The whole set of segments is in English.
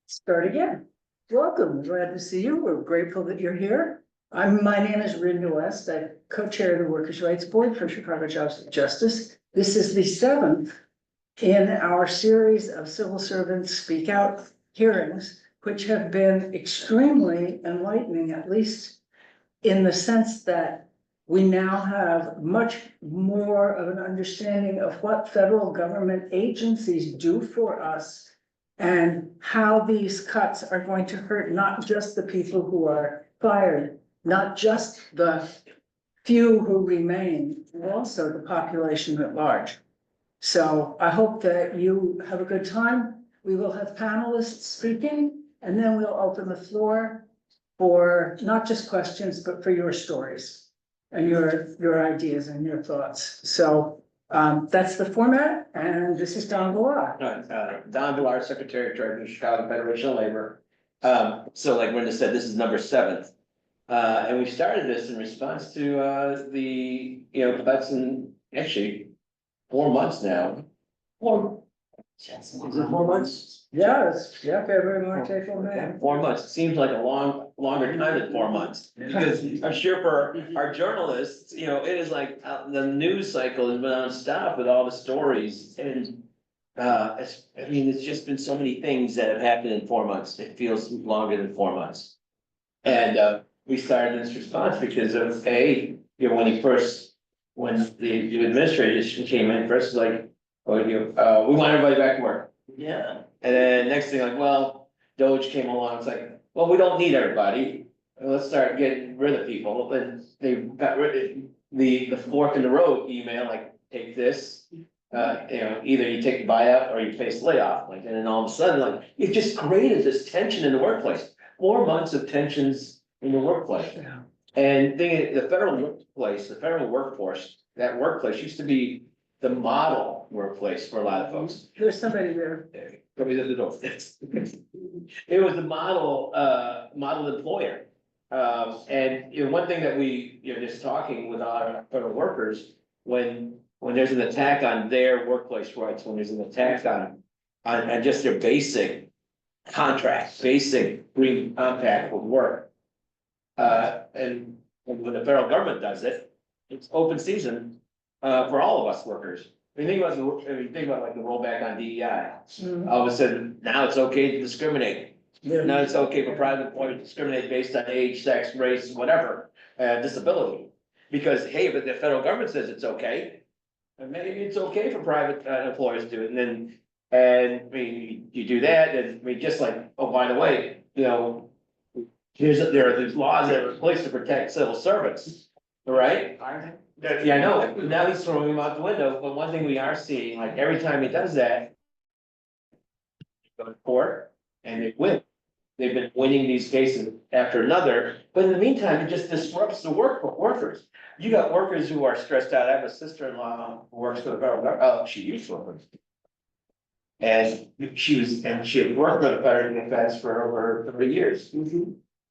Start again. Welcome, glad to see you. We're grateful that you're here. My name is Rhonda West. I co-chair the Workers' Rights Board for Chicago Jobs and Justice. This is the 7th in our series of civil servants speak out hearings, which have been extremely enlightening, at least in the sense that we now have much more of an understanding of what federal government agencies do for us and how these cuts are going to hurt not just the people who are fired, not just the few who remain, but also the population at large. So I hope that you have a good time. We will have panelists speaking, and then we'll open the floor for not just questions, but for your stories and your ideas and your thoughts. So that's the format, and this is Don Villar. Don Villar, Secretary-Treasurer, Chicago Federation of Labor. So like Brenda said, this is number 7th. And we started this in response to the, cuts in actually 4 months now. Is it 4 months? Yes, yeah, February, March, April, May. 4 months. It seems like a longer time than 4 months. Because I'm sure for our journalists, it is like the news cycle has been nonstop with all the stories. And it's just been so many things that have happened in 4 months. It feels longer than 4 months. And we started this response because of when the administration came in, first was like, we want everybody back to work. Yeah. And then next thing, like, well, DOGE came along, it's like, well, we don't need everybody. Let's start getting rid of people. And they got rid of the fork in the road email, like, take this. Either you take the buyout or you face layoff. Like, and then all of a sudden, like, it just created this tension in the workplace. 4 months of tensions in the workplace. Yeah. And the federal workplace, the federal workforce, that workplace used to be the model workplace for a lot of folks. There's somebody there. Somebody's at the door. It was the model employer. And one thing that we, just talking with our federal workers, when there's an attack on their workplace rights, when there's an attack on just their basic contract, basic green compact with work. And when the federal government does it, it's open season for all of us workers. Think about like the rollback on DEI. All of a sudden, now it's okay to discriminate. Now it's okay for private employers to discriminate based on age, sex, race, whatever, disability. Because hey, but the federal government says it's okay, and maybe it's okay for private employers to do it. And you do that, and just like, oh, by the way, there are these laws that are in place to protect civil servants, right? Yeah, I know, now he's throwing them out the window, but one thing we are seeing, like every time he does that, they go to court and they win. They've been winning these cases after another, but in the meantime, it just disrupts the workers. You got workers who are stressed out. I have a sister-in-law who works for the federal government. She used to work. And she had worked for the federal defense for over 30 years.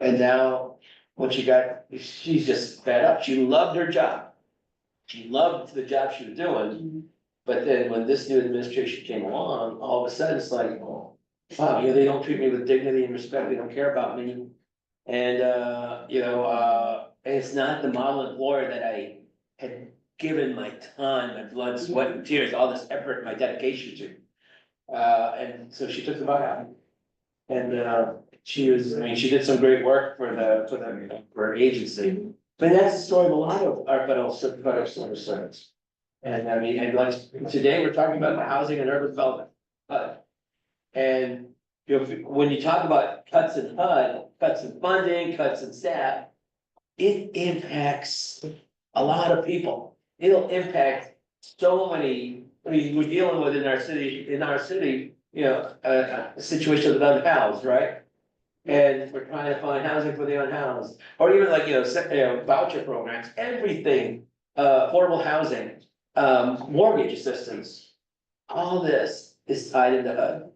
And now, she's just fed up. She loved her job. She loved the job she was doing. But then when this new administration came along, all of a sudden it's like, oh, wow, they don't treat me with dignity and respect. They don't care about me. And, and it's not the model employer that I had given my time, my blood, sweat, and tears, all this effort, my dedication to. And so she took the buyout. And she did some great work for her agency. But that's the story of a lot of our federal service servants. And like today we're talking about the housing and urban development. And when you talk about cuts in HUD, cuts in funding, cuts in staff, it impacts a lot of people. It'll impact so many. We're dealing with in our city, a situation of the unhoused, right? And we're trying to find housing for the unhoused, or even like, voucher programs, everything, affordable housing, mortgage assistance, all this is tied into HUD.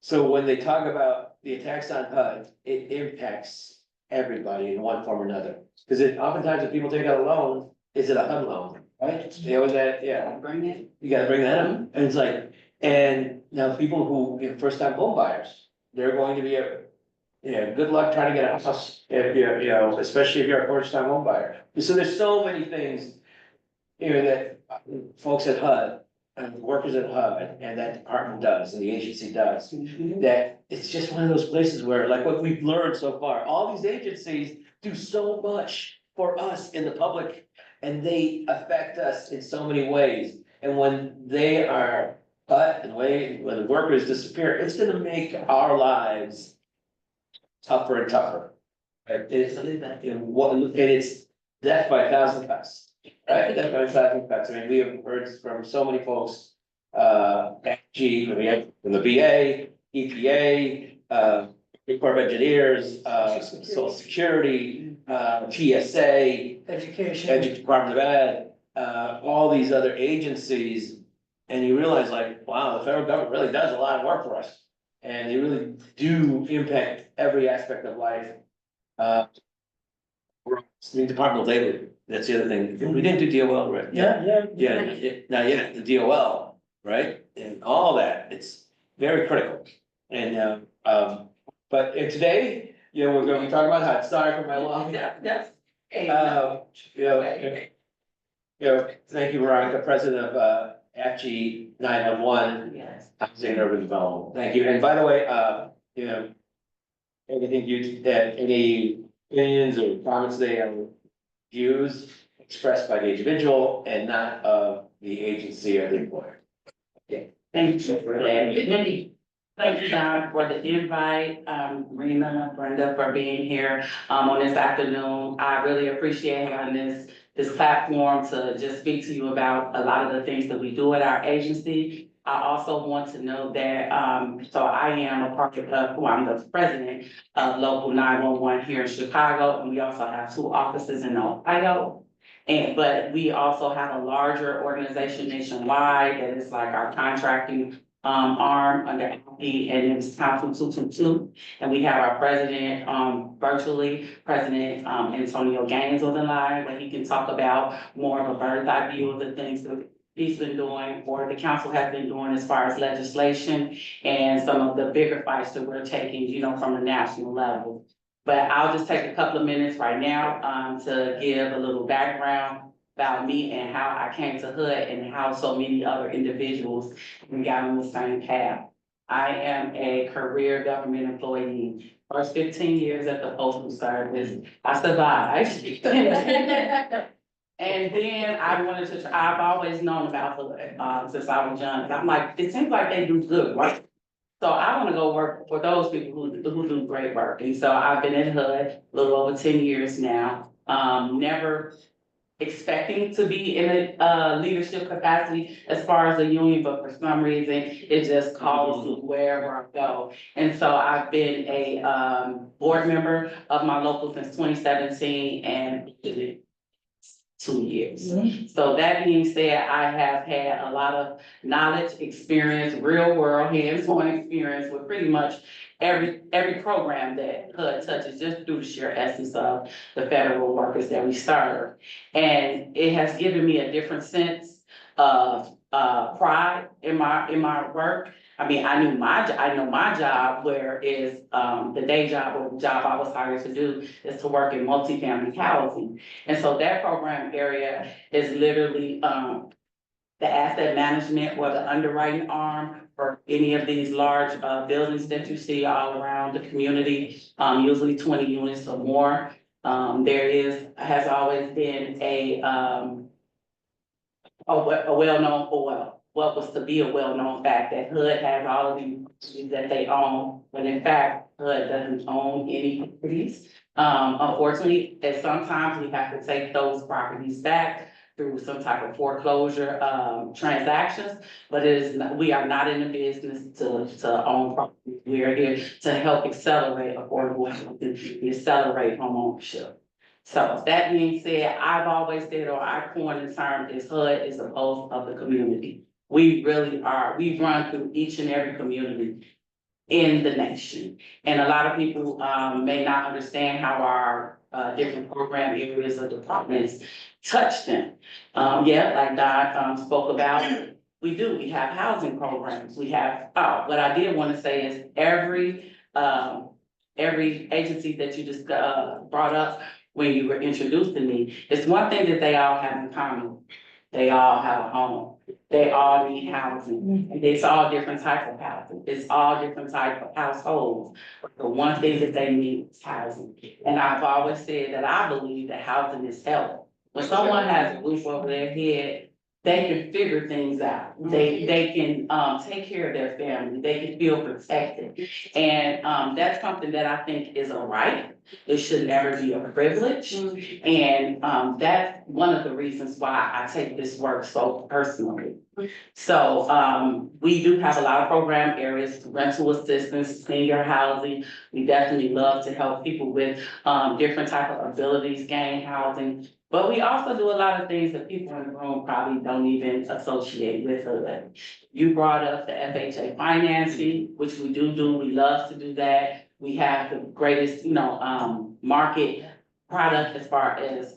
So when they talk about the attacks on HUD, it impacts everybody in one form or another. Because oftentimes if people take out a loan, is it a HUD loan, right? They always that, yeah, Bring it. you gotta bring that up, and it's like, and now people who, first time home buyers, they're going to be good luck trying to get a house, if you're, especially if you're a first time home buyer. So there's so many things, that folks at HUD, and workers at HUD, and that department does, and the agency does, that it's just one of those places where, like what we've learned so far, all these agencies do so much for us in the public, and they affect us in so many ways. And when they are cut and when the workers disappear, it's gonna make our lives tougher and tougher. Right? It's, and it's death by a thousand cuts. Right, death by a thousand cuts. I mean, we have heard from so many folks, FG, from the VA, EPA, Corps of Engineers, Social Security, TSA, Education. Department of Ed, all these other agencies. And you realize like, wow, the federal government really does a lot of work for us. And they really do impact every aspect of life. The Department of Labor, that's the other thing. We didn't do DOL, right? Yeah. Not yet, the DOL, right? And all that, it's very critical. And, but today, we're gonna be talking about HUD. Sorry for my long. That's. Thank you, Veronica, President of, AFG 911, Yes. Housing and Urban Development. Thank you. And by the way, anything any opinions or comments they views expressed by the individual and not of the agency or the employer. Thank you for that. Thank you, Don, for the invite, Rena, Brenda, for being here, on this afternoon. I really appreciate having this platform to just speak to you about a lot of the things that we do at our agency. I also want to know that, so I am a part of, I'm the president of Local 911 here in Chicago, and we also have 2 offices in Ohio. But we also have a larger organization nationwide that is like our contracting arm under AFG, and it's Council 222. And we have our president, virtually, President Antonio Gaines on the line, where he can talk about more of a bird's eye view of the things that he's been doing, or the council has been doing as far as legislation and some of the bigger fights that we're taking, from the national level. But I'll just take a couple of minutes right now, to give a little background about me and how I came to HUD and how so many other individuals got on the same path. I am a career government employee. First 15 years at the Postal Service, I survived. And then I've always known about HUD, since I was young, and I'm like, it seems like they do good work. So I want to go work for those people who do great work. And so I've been at HUD a little over 10 years now, never expecting to be in a leadership capacity as far as the union, but for some reason, it just calls to wherever I go. And so I've been a board member of my local since 2017 and 2 years. So that being said, I have had a lot of knowledge, experience, real world, hands-on experience with pretty much every program that HUD touches, just through the sheer essence of the federal workers that we serve. And it has given me a different sense of pride in my work. I mean, I know my job, whereas the day job or the job I was hired to do is to work in multifamily housing. And so that program area is literally the asset management or the underwriting arm for any of these large buildings that you see all around the community, usually 20 units or more. Has always been a well-known, what was to be a well-known fact that HUD has all of these properties that they own, but in fact, HUD doesn't own any properties. Unfortunately, and sometimes we have to take those properties back through some type of foreclosure transactions, but we are not in the business to own property. We are here to help accelerate affordable housing, accelerate homeownership. So that being said, I've always said, or I coined the term is HUD is the pulse of the community. We really are. We run through each and every community. in the nation. And a lot of people, may not understand how our, different program areas or departments touch them. Yeah, like Don, spoke about, we have housing programs, we have, what I did wanna say is every agency that you just, brought up when you were introducing me, it's one thing that they all have in common. They all have a home. They all need housing. And it's all different types of housing. It's all different types of households. The one thing that they need is housing. And I've always said that I believe that housing is health. When someone has a roof over their head, they can figure things out. They can, take care of their family. They can feel protected. And, that's something that I think is a right. It should never be a privilege. And, that's one of the reasons why I take this work so personally. So, we do have a lot of program areas, rental assistance, senior housing. We definitely love to help people with, different type of abilities, gain housing. But we also do a lot of things that people in the room probably don't even associate with HUD. You brought up the FHA financing, which we do, we love to do that. We have the greatest, market product as far as,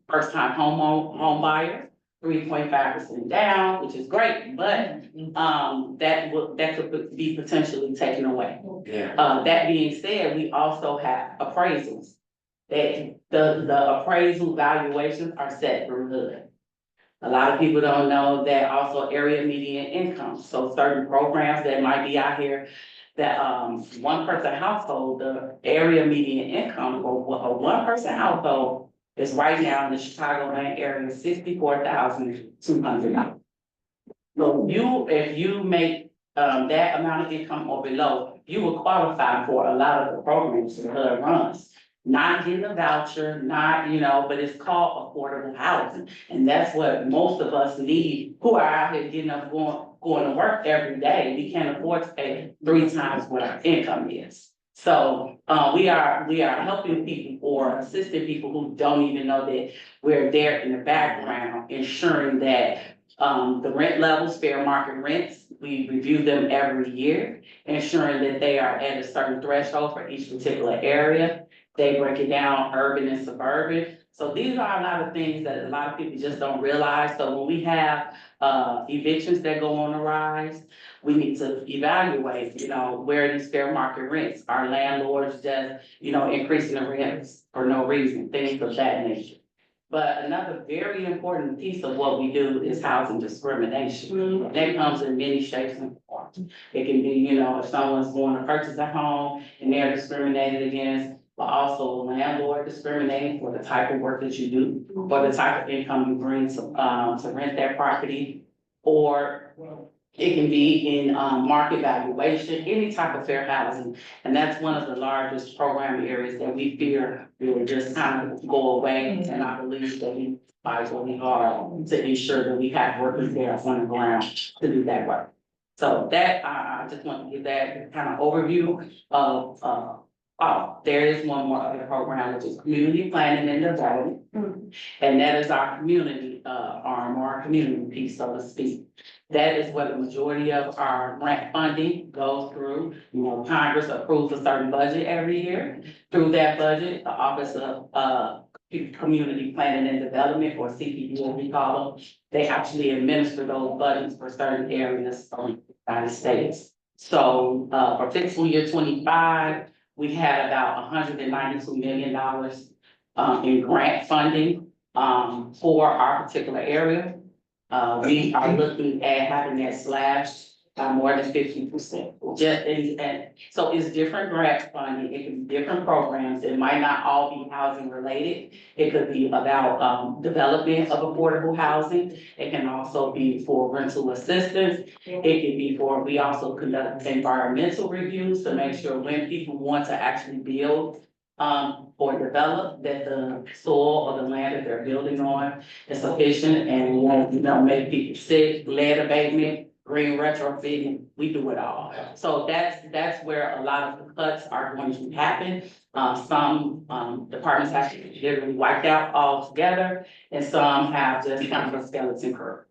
first time home buyers. 3.5% down, which is great, but, that could be potentially taken away. Yeah. That being said, we also have appraisals. That the appraisal valuations are set through HUD. A lot of people don't know that also area median income, so certain programs that might be out here that, one person household, the area median income for a one person household is right now in the Chicagoland area, $64,200. So if you make, that amount of income or below, you will qualify for a lot of the programs that HUD runs. Not getting a voucher, but it's called affordable housing. And that's what most of us need, who are out here getting up, going to work every day. We can't afford to pay 3 times what our income is. So, we are helping people or assisting people who don't even know that we're there in the background, ensuring that, the rent levels, fair market rents, we review them every year, ensuring that they are at a certain threshold for each particular area. They break it down urban and suburban. So these are a lot of things that a lot of people just don't realize. So when we have, evictions that go on the rise, we need to evaluate, where these fair market rents, are landlords just, increasing the rents for no reason, things of that nature. But another very important piece of what we do is housing discrimination. That comes in many shapes and forms. It can be, if someone's going to purchase a home and they're discriminated against, but also landlord discriminating for the type of work that you do, or the type of income you bring to rent that property. Or it can be in, market valuation, any type of fair housing. And that's one of the largest program areas that we fear will just kind of go away. And I believe that we fight really hard to ensure that we have workers there on the ground to do that work. So that, I just want to give that kind of overview of, there is one more other program, which is community planning and development. And that is our community, arm, or our community piece, so to speak. That is where the majority of our grant funding goes through. Congress approves a certain budget every year. Through that budget, the Office of, Community Planning and Development, or CPD as we call them, they actually administer those budgets for certain areas of the United States. So, for fiscal year 25, we had about $192 million in grant funding for our particular area. We are looking at having that slashed by more than 50%. And so it's different grant funding, it can be different programs, it might not all be housing related. It could be about development of affordable housing. It can also be for rental assistance. It can be for, we also conduct environmental reviews to make sure when people want to actually build or develop, that the soil or the land that they're building on is sufficient and won't, make people sick, lead abatement, green retrofitting, we do it all. So that's where a lot of the cuts are going to happen. Some departments have literally wiped out altogether, and some have just kind of a skeleton crew.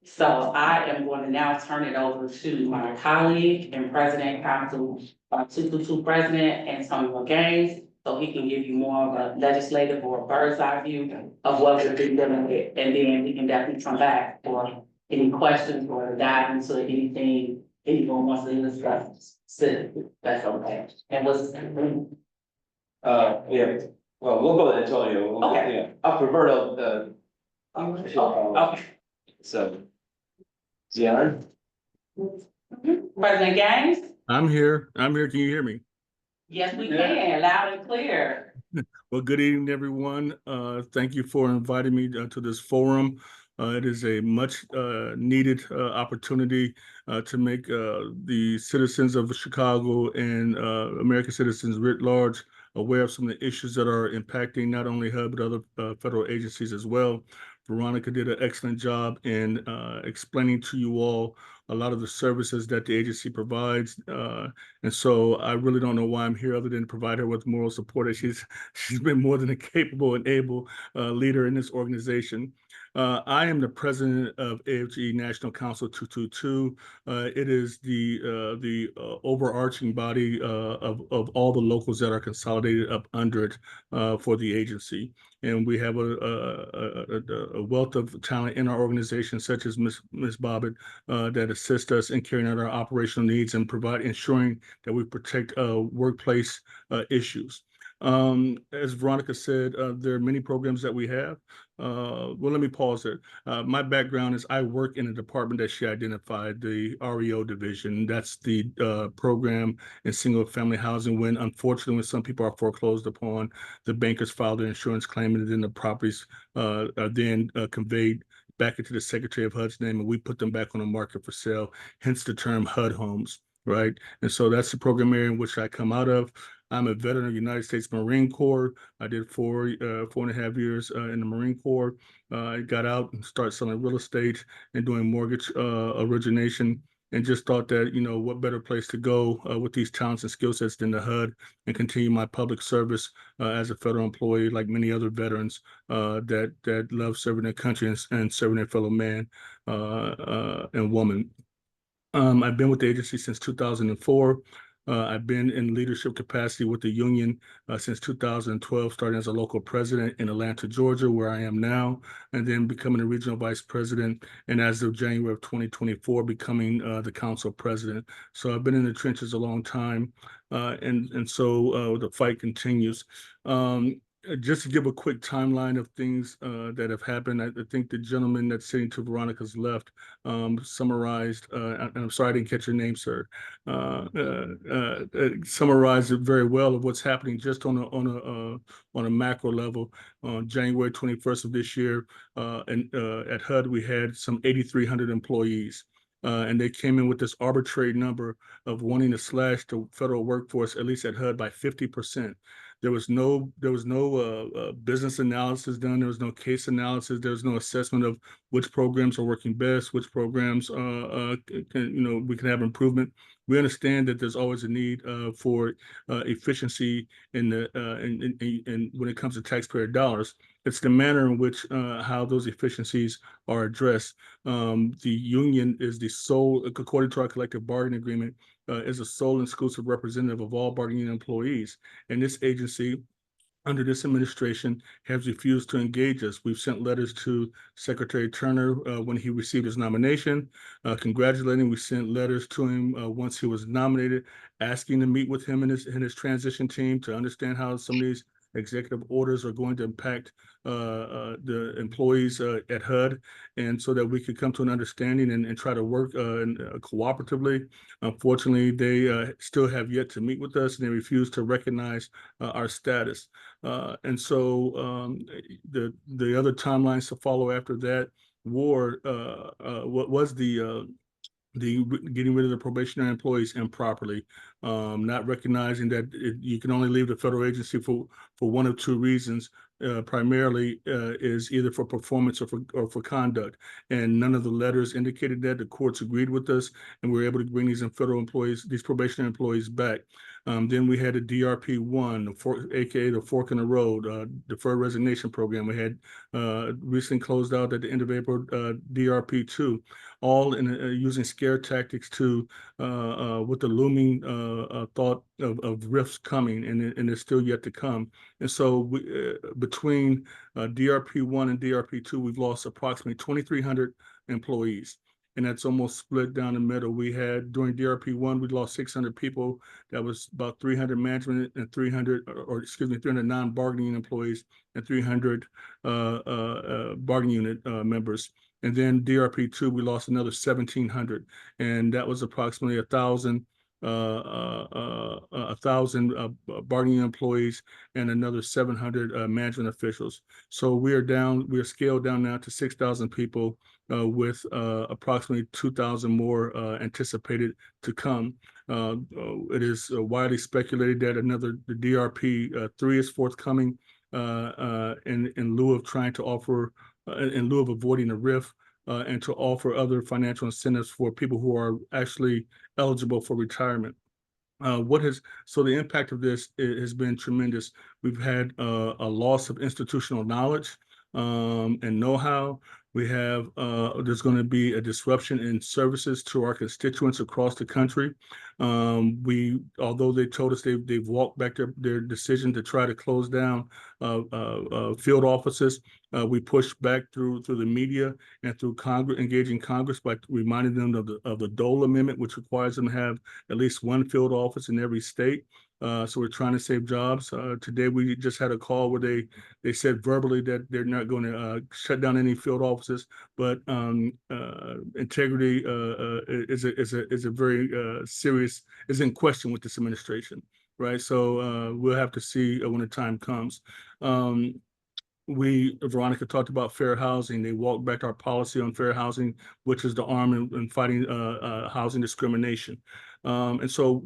So I am going to now turn it over to my colleague and President Council, 222 President Antonio Gaines, so he can give you more of a legislative or a bird's eye view of what we've been dealing with. And then we can definitely come back for any questions or dive into anything anyone wants to discuss. So that's okay. And what's, Yeah, well, we'll go to Antonio. Okay. Yeah, Roberto, okay. so. Zion? President Gaines? I'm here. I'm here. Can you hear me? Yes, we can, loud and clear. Well, good evening, everyone. Thank you for inviting me to this forum. It is a much needed opportunity to make the citizens of Chicago and American citizens writ large aware of some of the issues that are impacting not only HUD, but other federal agencies as well. Veronica did an excellent job in explaining to you all a lot of the services that the agency provides. And so I really don't know why I'm here other than to provide her with moral support. As she's been more than a capable and able leader in this organization. I am the president of AFG National Council 222. It is the overarching body of all the locals that are consolidated up under it for the agency. And we have a wealth of talent in our organization, such as Ms. Bobbitt, that assist us in carrying out our operational needs and ensuring that we protect workplace issues. As Veronica said, there are many programs that we have. Well, let me pause there. My background is I work in a department that she identified, the REO division. That's the program in single family housing when, unfortunately, when some people are foreclosed upon, the bankers file their insurance claim and then the properties are then conveyed back into the Secretary of HUD's name, and we put them back on the market for sale, hence the term HUD homes, right? And so that's the program area in which I come out of. I'm a veteran of the United States Marine Corps. I did 4.5 years in the Marine Corps. I got out and started selling real estate and doing mortgage origination, and just thought that, you know, what better place to go with these talents and skill sets than the HUD and continue my public service as a federal employee, like many other veterans that love serving their country and serving their fellow man and woman. I've been with the agency since 2004. I've been in leadership capacity with the union since 2012, starting as a local president in Atlanta, Georgia, where I am now, and then becoming a regional vice president, and as of January of 2024, becoming the council president. So I've been in the trenches a long time, and so the fight continues. Just to give a quick timeline of things that have happened, I think the gentleman that's sitting to Veronica's left summarized, and I'm sorry I didn't catch your name, sir, summarized it very well of what's happening just on a macro level. On January 21st of this year, at HUD, we had some 8,300 employees. And they came in with this arbitrary number of wanting to slash the federal workforce, at least at HUD, by 50%. There was no business analysis done. There was no case analysis. There was no assessment of which programs are working best, which programs we can have improvement. We understand that there's always a need for efficiency in when it comes to taxpayer dollars. It's the manner in which how those efficiencies are addressed. The union is the sole, according to our collective bargaining agreement, is a sole and exclusive representative of all bargaining employees. And this agency, under this administration, has refused to engage us. We've sent letters to Secretary Turner when he received his nomination, congratulating. We sent letters to him once he was nominated, asking to meet with him and his transition team to understand how some of these executive orders are going to impact the employees at HUD, and so that we could come to an understanding and try to work cooperatively. Unfortunately, they still have yet to meet with us, and they refuse to recognize our status. And so the other timelines to follow after that what was the getting rid of the probationary employees improperly, not recognizing that you can only leave the federal agency for one of two reasons. Primarily is either for performance or for conduct, and none of the letters indicated that. The courts agreed with us, and we were able to bring these federal employees, these probationary employees, back. Then we had a DRP-1, aka the Fork in the Road, Deferred Resignation Program. We had recently closed out at the end of April, DRP-2, all in using scare tactics to with the looming thought of rifts coming, and it's still yet to come. And so between DRP-1 and DRP-2, we've lost approximately 2,300 employees. And that's almost split down the middle. We had, during DRP-1, we lost 600 people. That was about 300 management and 300 non-bargaining employees and 300 bargaining unit members. And then DRP-2, we lost another 1,700, and that was approximately 1,000 bargaining employees and another 700 management officials. So we are scaled down now to 6,000 people, with approximately 2,000 more anticipated to come. It is widely speculated that the DRP-3 is forthcoming in lieu of trying to offer, in lieu of avoiding a RIF, and to offer other financial incentives for people who are actually eligible for retirement. So the impact of this has been tremendous. We've had a loss of institutional knowledge and know-how. We have there's going to be a disruption in services to our constituents across the country. Although they told us they've walked back their decision to try to close down field offices, we pushed back through the media and through Congress, engaging Congress by reminding them of the Dole Amendment, which requires them to have at least one field office in every state. So we're trying to save jobs. Today, we just had a call where they said verbally that they're not going to shut down any field offices, but integrity is a very serious, is in question with this administration, right? So we'll have to see when the time comes. Veronica talked about fair housing. They walked back our policy on fair housing, which is the arm in fighting housing discrimination. And so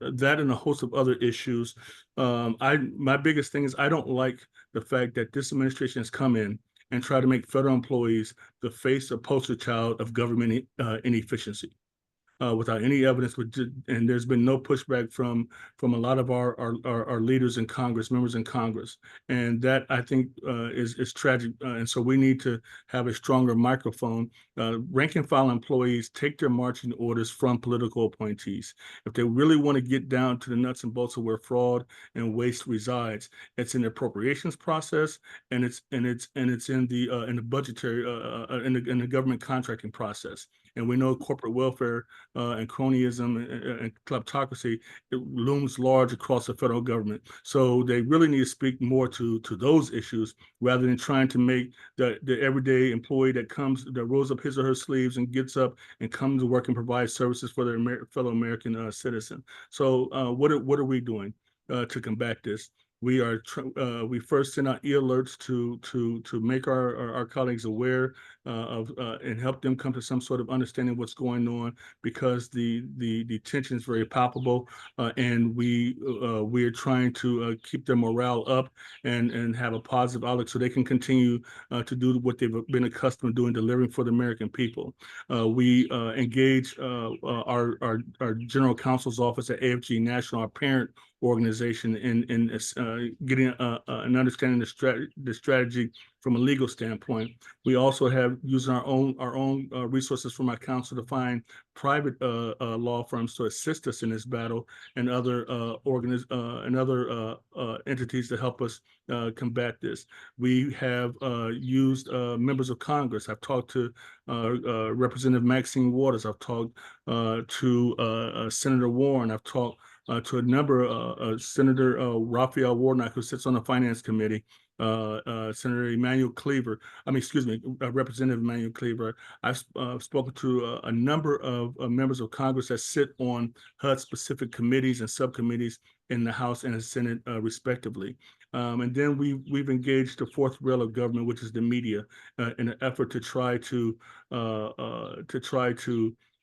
that and a host of other issues. My biggest thing is I don't like the fact that this administration has come in and tried to make federal employees the face or poster child of government inefficiency. Without any evidence, and there's been no pushback from a lot of our leaders in Congress, members in Congress, and that I think is tragic. And so we need to have a stronger microphone. Rank and file employees take their marching orders from political appointees. If they really want to get down to the nuts and bolts of where fraud and waste resides, it's in the appropriations process, and it's in the budgetary in the government contracting process. And we know corporate welfare and cronyism and kleptocracy, it looms large across the federal government. So they really need to speak more to those issues rather than trying to make the everyday employee that rolls up his or her sleeves and gets up and comes to work and provides services for their fellow American citizen. So what are we doing to combat this? We first sent out e-alerts to make our colleagues aware of and help them come to some sort of understanding of what's going on, because the tension is very palpable, and we are trying to keep their morale up and have a positive outlook so they can continue to do what they've been accustomed to doing, delivering for the American people. We engage our general counsel's office at AFG National, our parent organization, in getting an understanding of the strategy from a legal standpoint. We also have using our own resources from our council to find private law firms to assist us in this battle, and other entities to help us combat this. We have used members of Congress. I've talked to Representative Maxine Waters. I've talked to Senator Warren. I've talked to a number of Senator Raphael Warnock, who sits on the Finance Committee, Senator Emmanuel Cleaver. Representative Emmanuel Cleaver. I've spoken to a number of members of Congress that sit on HUD-specific committees and subcommittees in the House and the Senate, respectively. And then we've engaged the fourth rail of government, which is the media, in an effort to try to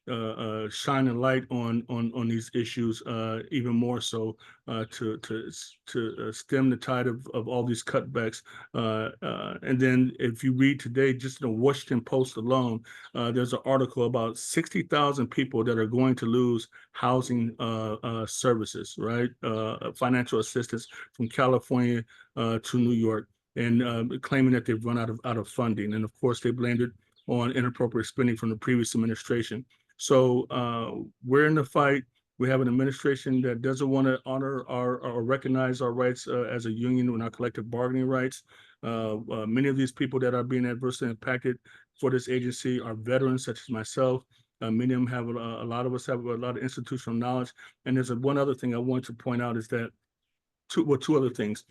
shine a light on these issues even more so to stem the tide of all these cutbacks. And then if you read today, just in the Washington Post alone, there's an article about 60,000 people that are going to lose housing services, right? Financial assistance from California to New York, and claiming that they've run out of funding. And of course, they blamed it on inappropriate spending from the previous administration. So we're in the fight. We have an administration that doesn't want to honor or recognize our rights as a union and our collective bargaining rights. Many of these people that are being adversely impacted for this agency are veterans such as myself. Many of them have a lot of us have a lot of institutional knowledge. And there's one other thing I want to point out is that two other things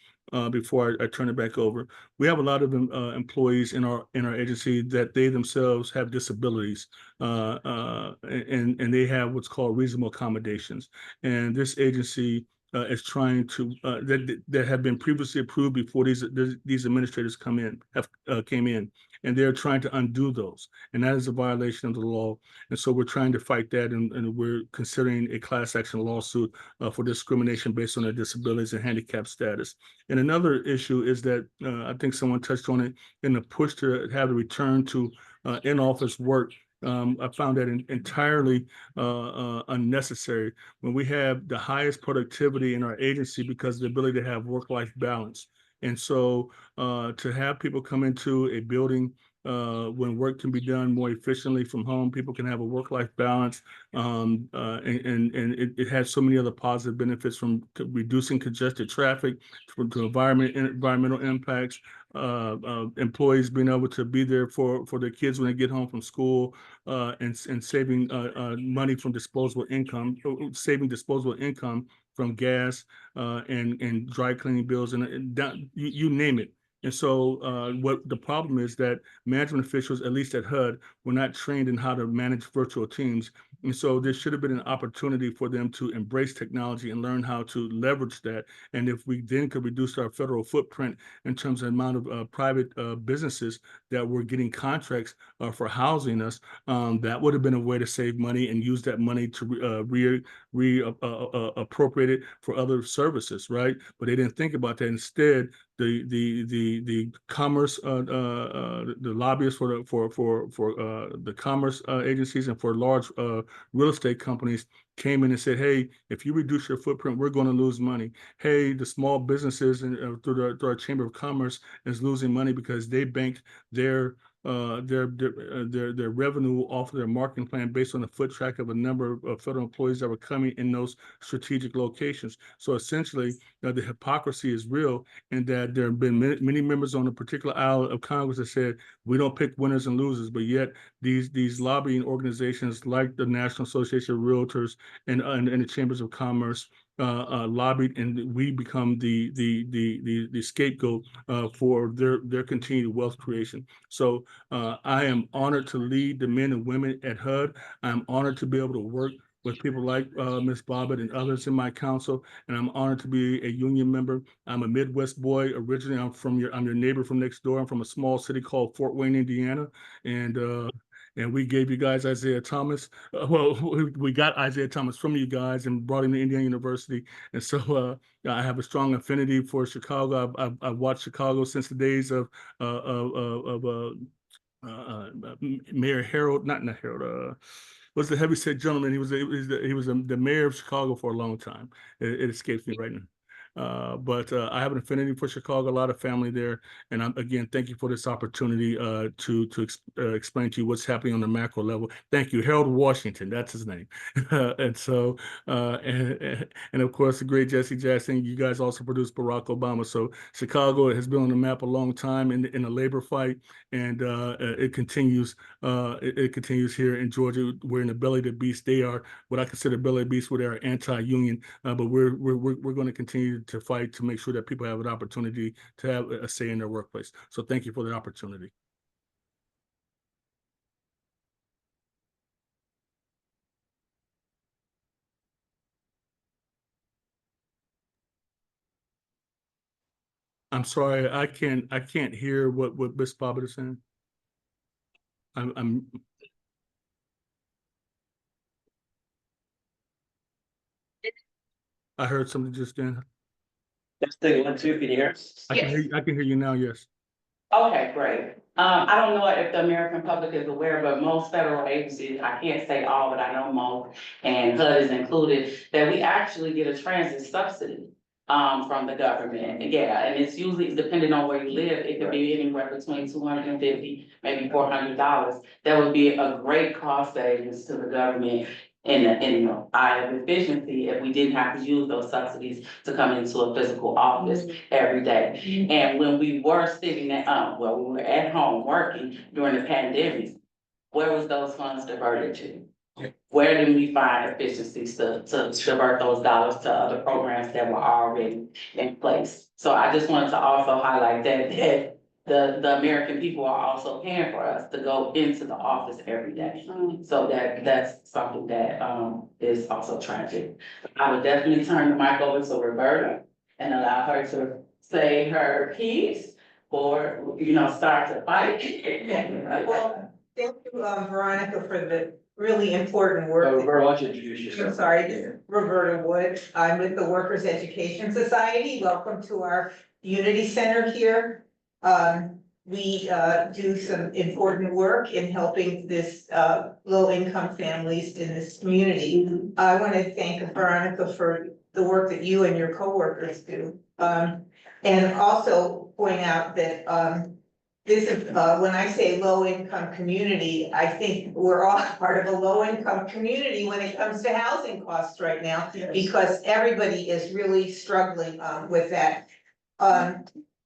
before I turn it back over. We have a lot of employees in our agency that they themselves have disabilities, and they have what's called reasonable accommodations. And this agency is trying to that have been previously approved before these administrators came in, and they're trying to undo those, and that is a violation of the law. And so we're trying to fight that, and we're considering a class action lawsuit for discrimination based on their disabilities and handicap status. And another issue is that I think someone touched on it in the push to have a return to in-office work. I found that entirely unnecessary when we have the highest productivity in our agency because of the ability to have work-life balance. And so to have people come into a building when work can be done more efficiently from home, people can have a work-life balance, and it has so many other positive benefits, from reducing congested traffic to environmental impacts, employees being able to be there for their kids when they get home from school, and saving money from disposable income, saving disposable income from gas and dry cleaning bills, and you name it. And so what the problem is that management officials, at least at HUD, were not trained in how to manage virtual teams. And so there should have been an opportunity for them to embrace technology and learn how to leverage that. And if we then could reduce our federal footprint in terms of the amount of private businesses that were getting contracts for housing us, that would have been a way to save money and use that money to appropriate it for other services, right? But they didn't think about that. Instead, the commerce the lobbyists for the commerce agencies and for large real estate companies came in and said, hey, if you reduce your footprint, we're going to lose money. Hey, the small businesses and through our Chamber of Commerce is losing money because they banked their revenue off of their marketing plan based on the foot track of a number of federal employees that were coming in those strategic locations. So essentially, the hypocrisy is real, in that there have been many members on a particular aisle of Congress that said we don't pick winners and losers, but yet these lobbying organizations like the National Association of Realtors and the Chambers of Commerce lobbied, and we become the scapegoat for their continued wealth creation. So I am honored to lead the men and women at HUD. I'm honored to be able to work with people like Ms. Bobbitt and others in my council, and I'm honored to be a union member. I'm a Midwest boy. Originally, I'm your neighbor from next door. I'm from a small city called Fort Wayne, Indiana, and we gave you guys Isaiah Thomas. We got Isaiah Thomas from you guys and brought him to Indiana University. And so I have a strong affinity for Chicago. I've watched Chicago since the days of Mayor Harold, not Harold, was the heavyset gentleman. He was the mayor of Chicago for a long time. It escapes me right now. But I have an affinity for Chicago, a lot of family there. And again, thank you for this opportunity to explain to you what's happening on the macro level. Thank you, Harold Washington, that's his name. And so, and of course, the great Jesse Jackson, you guys also produced Barack Obama. So Chicago has been on the map a long time in the labor fight, and it continues. It continues here in Georgia. We're in the belly of the beast. They are what I consider belly of the beast, where they're anti-union, but we're going to continue to fight to make sure that people have an opportunity to have a say in their workplace. So thank you for the opportunity. I'm sorry, I can't hear what Ms. Bobbitt is saying. I'm I heard something just then. Testing 1, 2, can you hear us? I can hear, I can hear you now, yes. Okay, great. I don't know if the American public is aware, but most federal agencies, I can't say all, but I know most, and HUD is included, that we actually get a transit subsidy from the government. Yeah, and it's usually depending on where you live, it could be anywhere between $250, maybe $400. That would be a great cost savings to the government in the eye of efficiency if we didn't have to use those subsidies to come into a physical office every day. And when we were sitting at, well, we were at home working during the pandemic, where was those funds diverted to? Where did we find efficiencies to divert those dollars to other programs that were already in place? So I just wanted to also highlight that the American people are also paying for us to go into the office every day. So that's something that is also tragic. I would definitely turn the mic over to Roberta and allow her to say her piece or, start to fight. Well, thank you, Veronica, for the really important work. Roberta, why don't you introduce I'm yourself? sorry, this is Roberta Wood. I'm with the Workers Education Society. Welcome to our Unity Center here. We do some important work in helping this low-income families in this community. I want to thank Veronica for the work that you and your coworkers do. And also point out that this is, when I say low-income community, I think we're all part of a low-income community when it comes to housing costs right now, because everybody is really struggling with that.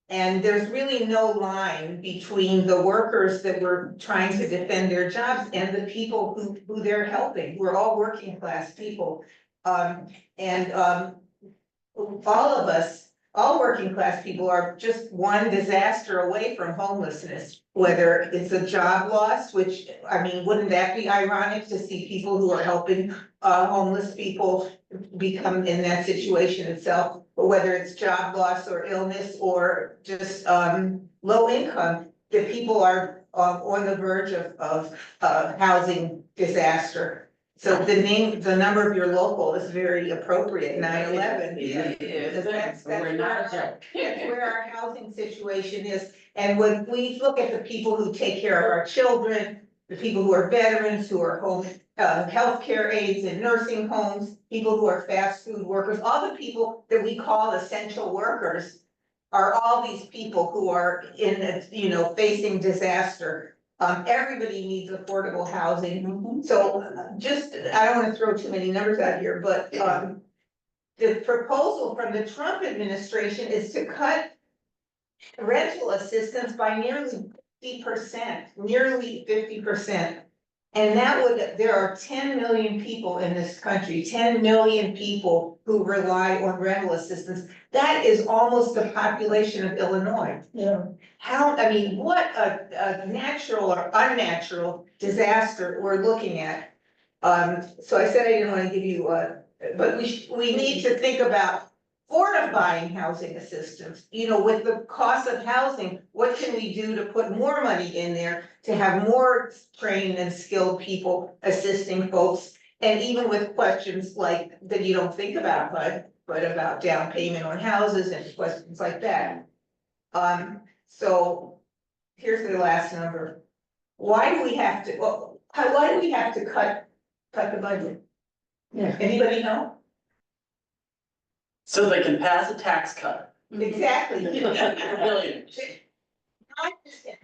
And there's really no line between the workers that were trying to defend their jobs and the people who they're helping. We're all working class people. All of us, all working class people are just one disaster away from homelessness, whether it's a job loss, which, I mean, wouldn't that be ironic to see people who are helping homeless people become in that situation itself, but whether it's job loss or illness or just low income, that people are on the verge of housing disaster. So the number of your local is very appropriate, 9/11. That's where our housing situation is. And when we look at the people who take care of our children, the people who are veterans, who are home healthcare aides in nursing homes, people who are fast food workers, all the people that we call essential workers are all these people who are in, facing disaster. Everybody needs affordable housing. So I don't want to throw too many numbers out here, but the proposal from the Trump administration is to cut rental assistance by nearly 50%. And there are 10 million people in this country, 10 million people who rely on rental assistance. That is almost the population of Illinois. Yeah. What a natural or unnatural disaster we're looking at. So I said I didn't want to give you but we need to think about fortifying housing assistance. With the cost of housing, what can we do to put more money in there to have more trained and skilled people assisting folks? And even with questions like that you don't think about, but about down payment on houses and questions like that. So here's the last number. Why do we have to cut the budget? Yeah. Anybody know? So they can pass a tax cut. Exactly. Billions. I understand.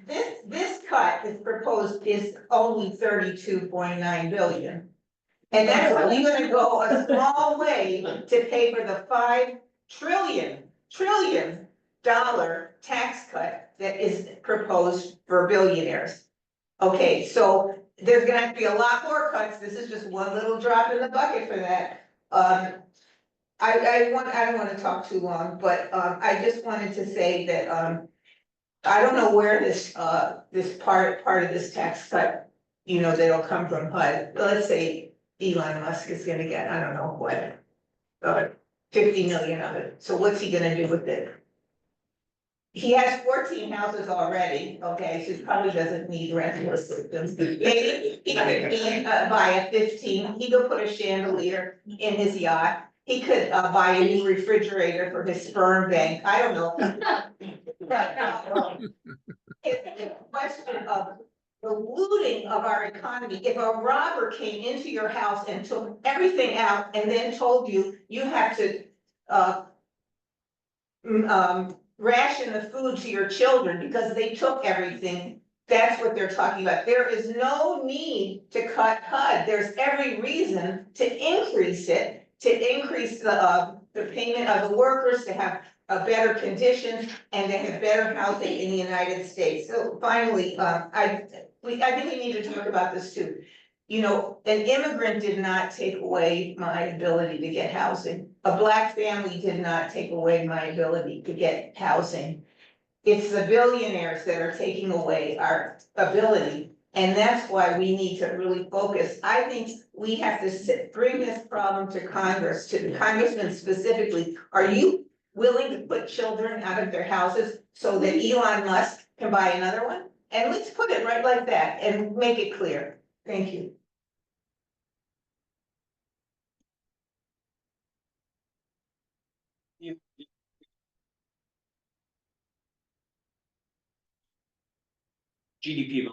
This cut is proposed is only 32.9 billion. And that's only gonna go a small way to pay for the $5 trillion tax cut that is proposed for billionaires. Okay, so there's gonna have to be a lot more cuts. This is just one little drop in the bucket for that. I don't wanna talk too long, but I just wanted to say that I don't know where this part of this tax cut, that'll come from HUD. Let's say Elon Musk is gonna get, I don't know what, 50 million of it. So what's he gonna do with it? He has 14 houses already, okay, so he probably doesn't need rental assistance. Maybe he could buy a 15, he could put a chandelier in his yacht he could buy a new refrigerator for his sperm bank, I don't know. It's a question of the looting of our economy. If a robber came into your house and took everything out and then told you, you have to ration the food to your children because they took everything, that's what they're talking about. There is no need to cut HUD. There's every reason to increase it, to increase the payment of the workers, to have better conditions and to have better housing in the United States. So finally, I think we need to talk about this too. You know, an immigrant did not take away my ability to get housing. A Black family did not take away my ability to get housing. It's the billionaires that are taking away our ability. And that's why we need to really focus. I think we have to bring this problem to Congress, to the congressman specifically. Are you willing to put children out of their houses so that Elon Musk can buy another one? And let's put it right like that and make it clear. Thank you. GDP.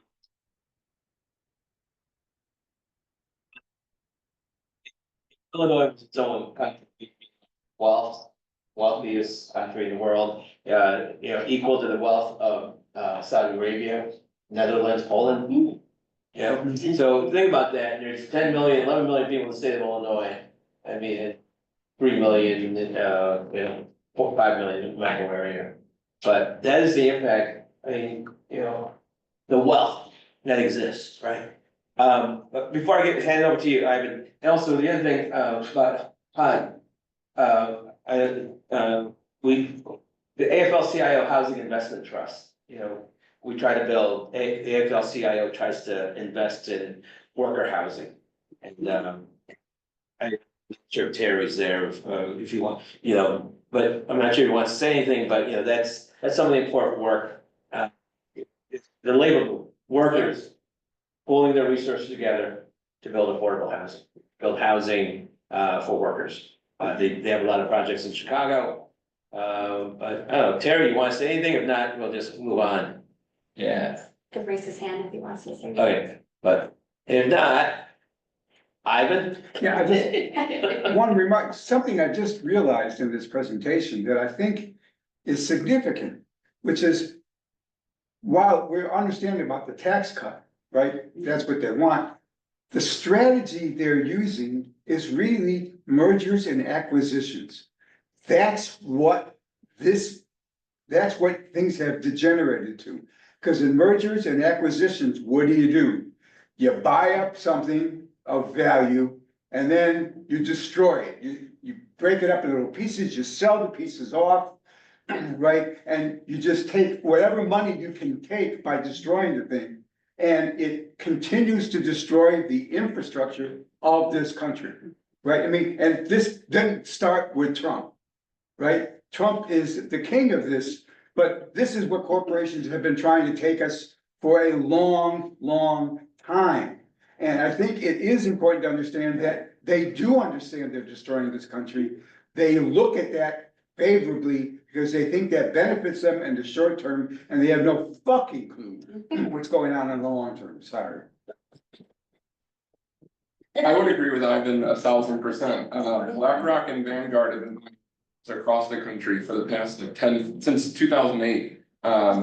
Illinois is its own country, wealthiest country in the world, equal to the wealth of Saudi Arabia, Netherlands, Poland. Yeah, so think about that, there's 10 million, 11 million people in the state of Illinois. I mean, 3 million, 4, 5 million in the macro area. But that is the impact, I mean, the wealth that exists, right? But before I hand it over to you, Ivan, and also the other thing, about HUD. The AFL-CIO Housing Investment Trust, we try to build, the AFL-CIO tries to invest in worker housing. And, I'm sure Terry's there, if you want, but I'm not sure he wants to say anything, but, that's some of the important work. It's the labor workers pulling their resources together to build affordable housing, build housing for workers. They have a lot of projects in Chicago. But I don't know, Terry, you want to say anything? If not, we'll just move on. Yeah. Could raise his hand if he wants to say. Okay, but if not, Ivan? Yeah, I just, one remark, something I just realized in this presentation that I think is significant, which is, while we're understanding about the tax cut, right? That's what they want. The strategy they're using is really mergers and acquisitions. That's what things have degenerated to. Because in mergers and acquisitions, what do? You buy up something of value and then you destroy it. You break it up in little pieces, you sell the pieces off, right? And you just take whatever money you can take by destroying the thing. And it continues to destroy the infrastructure of this country, right? I mean, and this didn't start with Trump, right? Trump is the king of this, but this is what corporations have been trying to take us for a long, long time. And I think it is important to understand that they do understand they're destroying this country. They look at that favorably because they think that benefits them in the short term, and they have no fucking clue what's going on in the long term. Sorry. I would agree with Ivan 1,000%. BlackRock and Vanguard have been doing this across the country for the past since 2008.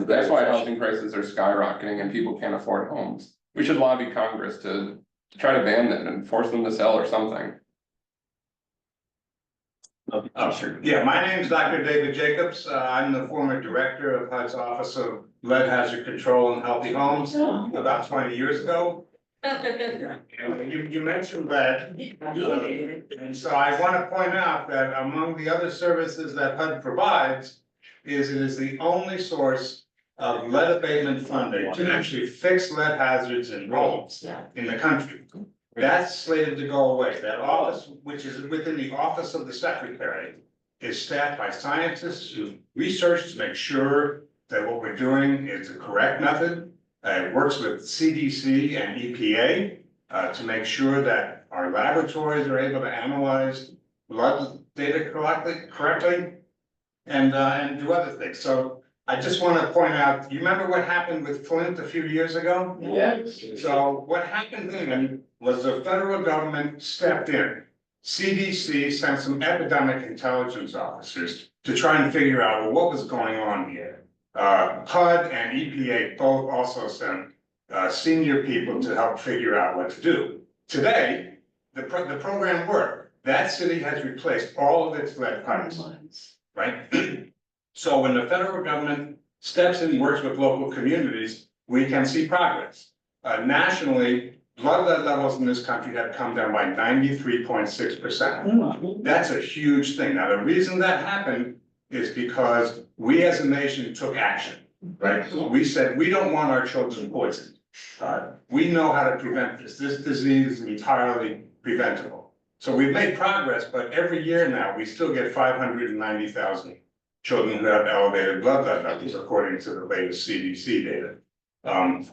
That's why housing prices are skyrocketing and people can't afford homes. We should lobby Congress to try to ban them and force them to sell or something. Oh, sure. Yeah, my name is Dr. David Jacobs. I'm the former director of HUD's Office of Lead Hazard Control and Healthy Homes about 20 years ago. And you mentioned that, and so I want to point out that among the other services that HUD provides it is the only source of lead abatement funding to actually fix lead hazards in homes in the country. That's slated to go away. That office, which is within the Office of the Secretary, is staffed by scientists who research to make sure that what we're doing is the correct method. It works with CDC and EPA to make sure that our laboratories are able to analyze blood data correctly, and do other things. So I just want to point out, you remember what happened with Flint a few years ago? Yes. So what happened then was the federal government stepped in. CDC sent some epidemic intelligence officers to try and figure out, well, what was going on here. HUD and EPA both also sent senior people to help figure out what to do. Today, the program worked. That city has replaced all of its lead pipes, right? So when the federal government steps in and works with local communities, we can see progress. Nationally, blood lead levels in this country have come down by 93.6%. That's a huge thing. Now, the reason that happened is because we as a nation took action, right? We said, we don't want our children poisoned. We know how to prevent this. This disease is entirely preventable. So we've made progress, but every year now, we still get 590,000 children who have elevated blood lead levels, according to the latest CDC data.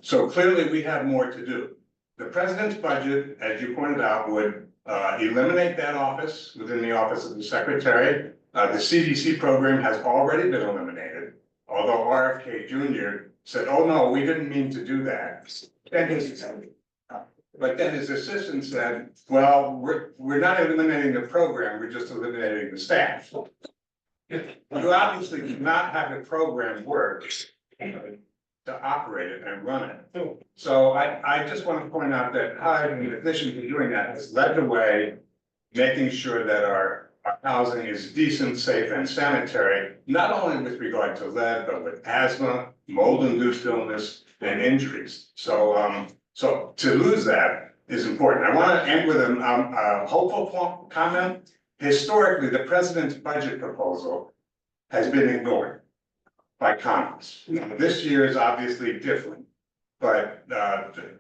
So clearly we have more to do. The president's budget, as you pointed out, would eliminate that office within the office of the secretary. The CDC program has already been eliminated, although RFK Jr. said, oh no, we didn't mean to do that. But then his assistant said, well, we're not eliminating the program, we're just eliminating the staff. You obviously cannot have a program work to operate it and run it. So I just want to point out that HUD, in addition to doing that, has led the way, making sure that our housing is decent, safe, and sanitary, not only with regard to lead, but with asthma, mold-induced illness, and injuries. So so to lose that is important. I want to end with a hopeful comment. Historically, the president's budget proposal has been ignored by Congress. This year is obviously different, but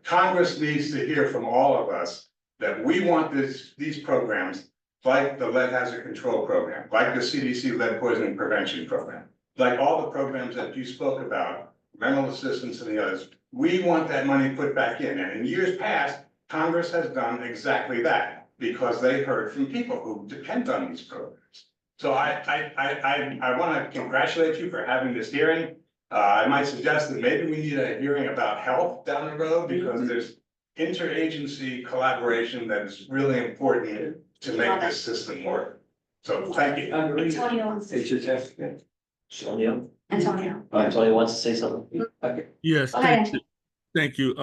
Congress needs to hear from all of us that we want these programs, like the lead hazard control program, like the CDC lead poisoning prevention program, like all the programs that you spoke about, rental assistance and the others. We want that money put back in. And in years past, Congress has done exactly that because they heard from people who depend on these programs. So I want to congratulate you for having this hearing. I might suggest that maybe we need a hearing about health down the road because there's interagency collaboration that is really important to make this system work. So thank you. Antonio wants to, Antonio? Antonio. Antonio wants to say something. Okay. Yes, Go thank ahead. you. Thank you.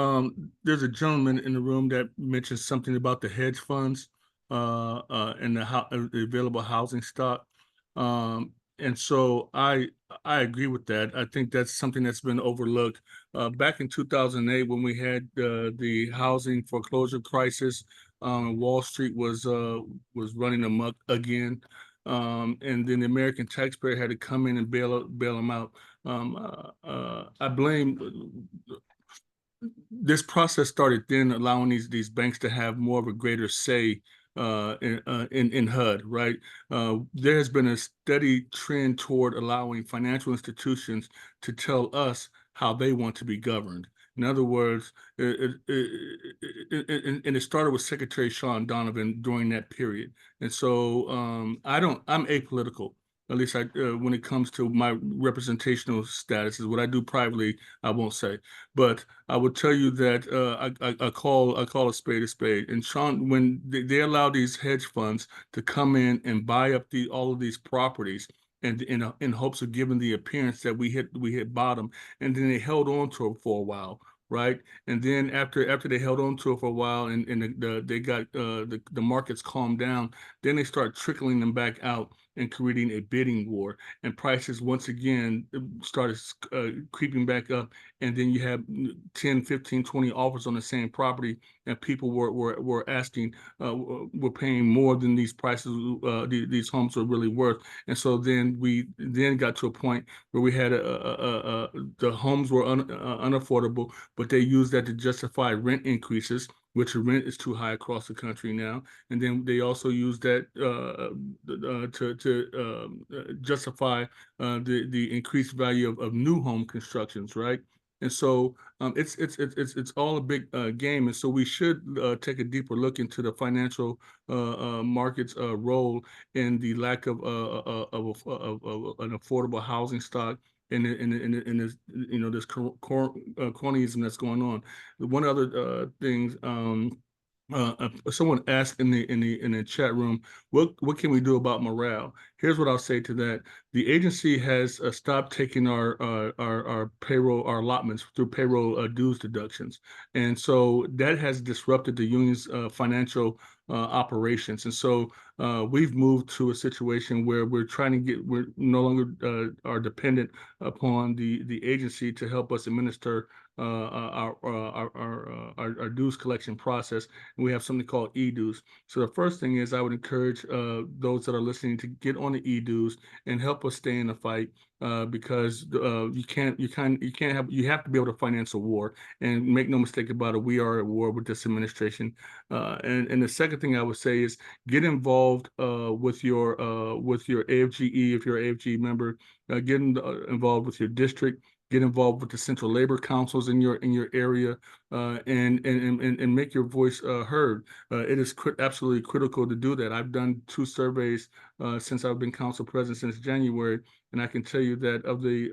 There's a gentleman in the room that mentioned something about the hedge funds and the available housing stock. And so I agree with that. I think that's something that's been overlooked. Back in 2008, when we had the housing foreclosure crisis, Wall Street was running amok again. And then the American taxpayer had to come in and bail them out. I blame this process started then allowing these banks to have more of a greater say in HUD, right? There has been a steady trend toward allowing financial institutions to tell us how they want to be governed. In other words, and it started with Secretary Sean Donovan during that period. And so I'm apolitical. At least when it comes to my representational status, is what I do privately, I won't say. But I will tell you that I call a spade a spade. And Sean, when they allow these hedge funds to come in and buy up all of these properties, and in hopes of giving the appearance that we hit bottom, and then they held on to it for a while, right? And then after they held on to it for a while, and they got the markets calmed down, then they start trickling them back out and creating a bidding war, and prices once again started creeping back up, and then you have 10, 15, 20 offers on the same property, and people were asking, were paying more than these prices, these homes are really worth. And so then we got to a point where we had the homes were unaffordable, but they used that to justify rent increases, which the rent is too high across the country now. And then they also use that to justify the increased value of new home constructions, right? And so it's all a big game. And so we should take a deeper look into the financial markets role in the lack of an affordable housing stock in this, this cronyism that's going on. One other thing, someone asked in the chat room, what can we do about morale? Here's what I'll say to that: the agency has stopped taking our payroll, our allotments through payroll dues deductions, and so that has disrupted the union's financial operations. And so we've moved to a situation where we're no longer are dependent upon the agency to help us administer our dues collection process. And we have something called e-dues. So the first thing is I would encourage those that are listening to get on the e-dues and help us stay in the fight, because you have to be able to finance a war. And make no mistake about it, we are at war with this administration. And the second thing I would say is get involved with your AFGE. If you're an AFGE member, get involved with your district. Get involved with the central labor councils in your area, and make your voice heard. It is absolutely critical to do that. I've done 2 surveys since I've been council president since January, and I can tell you that of the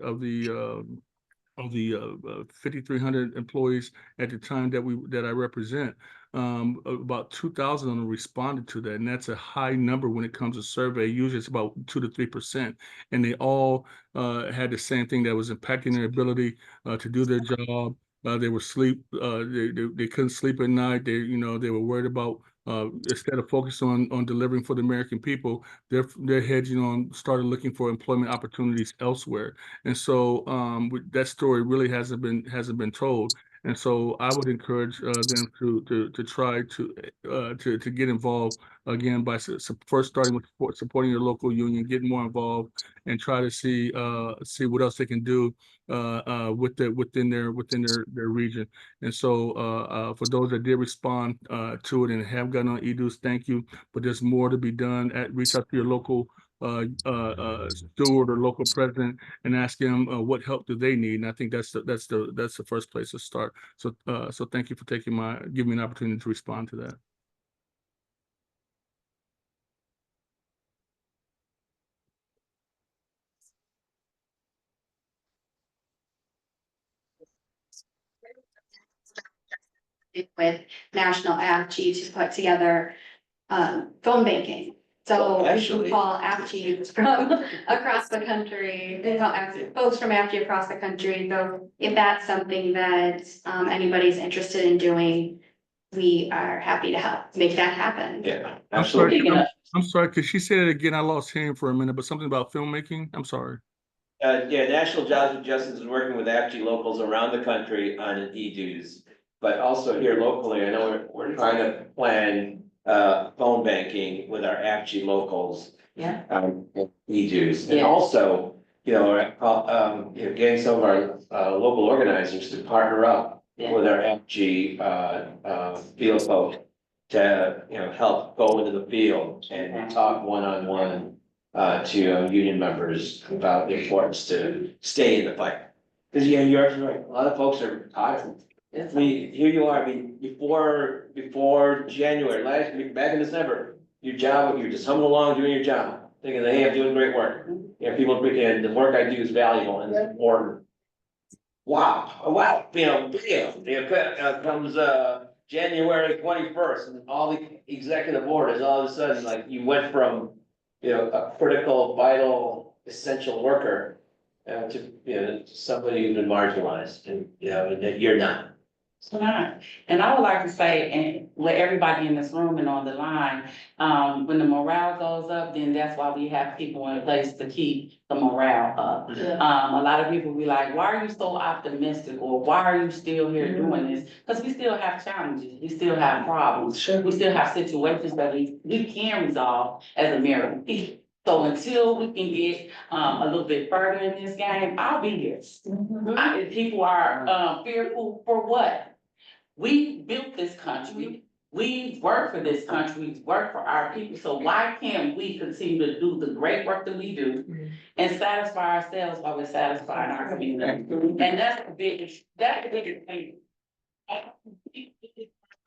5,300 employees at the time that I represent, about 2,000 of them responded to that, and that's a high number when it comes to survey. Usually it's about 2 to 3%, and they all had the same thing that was impacting their ability to do their job. They were they couldn't sleep at night. They were worried about, instead of focusing on delivering for the American people, their heads started looking for employment opportunities elsewhere. And so that story really hasn't been told. And so I would encourage them to try to get involved again by first starting with supporting your local union, getting more involved, and try to see what else they can do within their region. And so for those that did respond to it and have gotten on e-dues, thank you. But there's more to be done. Reach out to your local steward or local president and ask them what help do they need. And I think that's the first place to start. So thank you for giving me an opportunity to respond to that. With National AFG to put together phone banking. So we Actually- call AFG from across the country, folks from AFG across the country. So if that's something that anybody's interested in doing, we are happy to help make that happen. Yeah, I'm sorry. absolutely. I'm sorry. Could she say it again? I lost hearing for a minute, but something about filmmaking. I'm sorry. Yeah, National Jobs and Justice is working with AFG locals around the country on an e-dues. But also here locally, I know we're trying to plan phone banking with our AFG locals. Yeah. E-dues, and Yeah. also, getting some of our local organizers to partner up with our AFG field folk to, help go into the field and talk one-on-one to union members about the importance to stay in the fight. Because you're absolutely right, a lot of folks are tired. I mean, here you are, before January, back in December, you're just humming along doing your job, thinking that, hey, I'm doing great work. People, and the work I do is valuable and it's important. Wow, comes January 21st, and all the executive orders, all of a sudden, like, you went from, a critical, vital, essential worker to, somebody who's been marginalized, and, that you're not. And I would like to say, and let everybody in this room and on the line, when the morale goes up, then that's why we have people in place to keep the morale up. A lot of people be like, why are you so optimistic, or why are you still here doing this? Because we still have challenges, we still have problems, we still have situations that we can resolve as American people. So until we can get a little bit further in this game, I'll be here. If people are fearful for what? We built this country. We work for this country, we work for our people, so why can't we continue to do the great work that we do and satisfy ourselves while we're satisfying our community? And that's the biggest thing.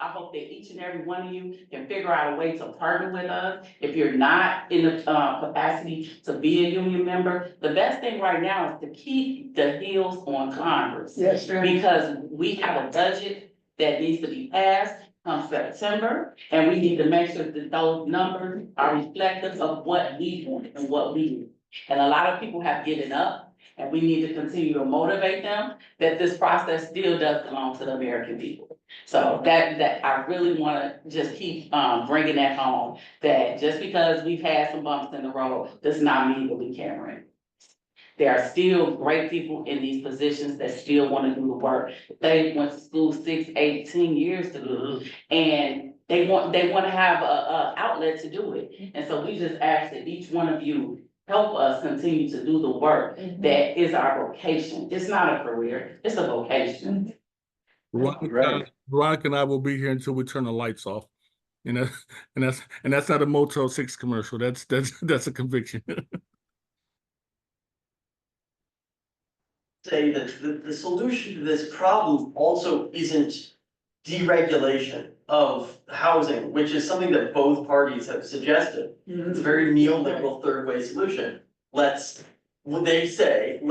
I hope that each and every one of you can figure out a way to partner with us. If you're not in the capacity to be a union member, the best thing right now is to keep the heels on Congress. Yes, Because we have a budget that needs to be passed come September, and we need to make sure that those numbers are reflective of what we want and what we need. And a lot of people have given up, and we need to continue to motivate them that this process still does belong to the American people. So that I really wanna just keep, bringing that home, that just because we've had some bumps in the road, does not mean that we can't win. There are still great people in these positions that still wanna do the work. They went to school 6, 8, 10 years to do, and they wanna have a outlet to do it. And so we just ask that each one of you help us continue to do the work that is our vocation. It's not a career, it's a vocation. Veronica and I will be here until we turn the lights off. And that's not a Motel 6 commercial. That's a conviction. Say that the solution to this problem also isn't deregulation of housing, which is something that both parties have suggested. It's a very neoliberal third way solution. Let's deregulate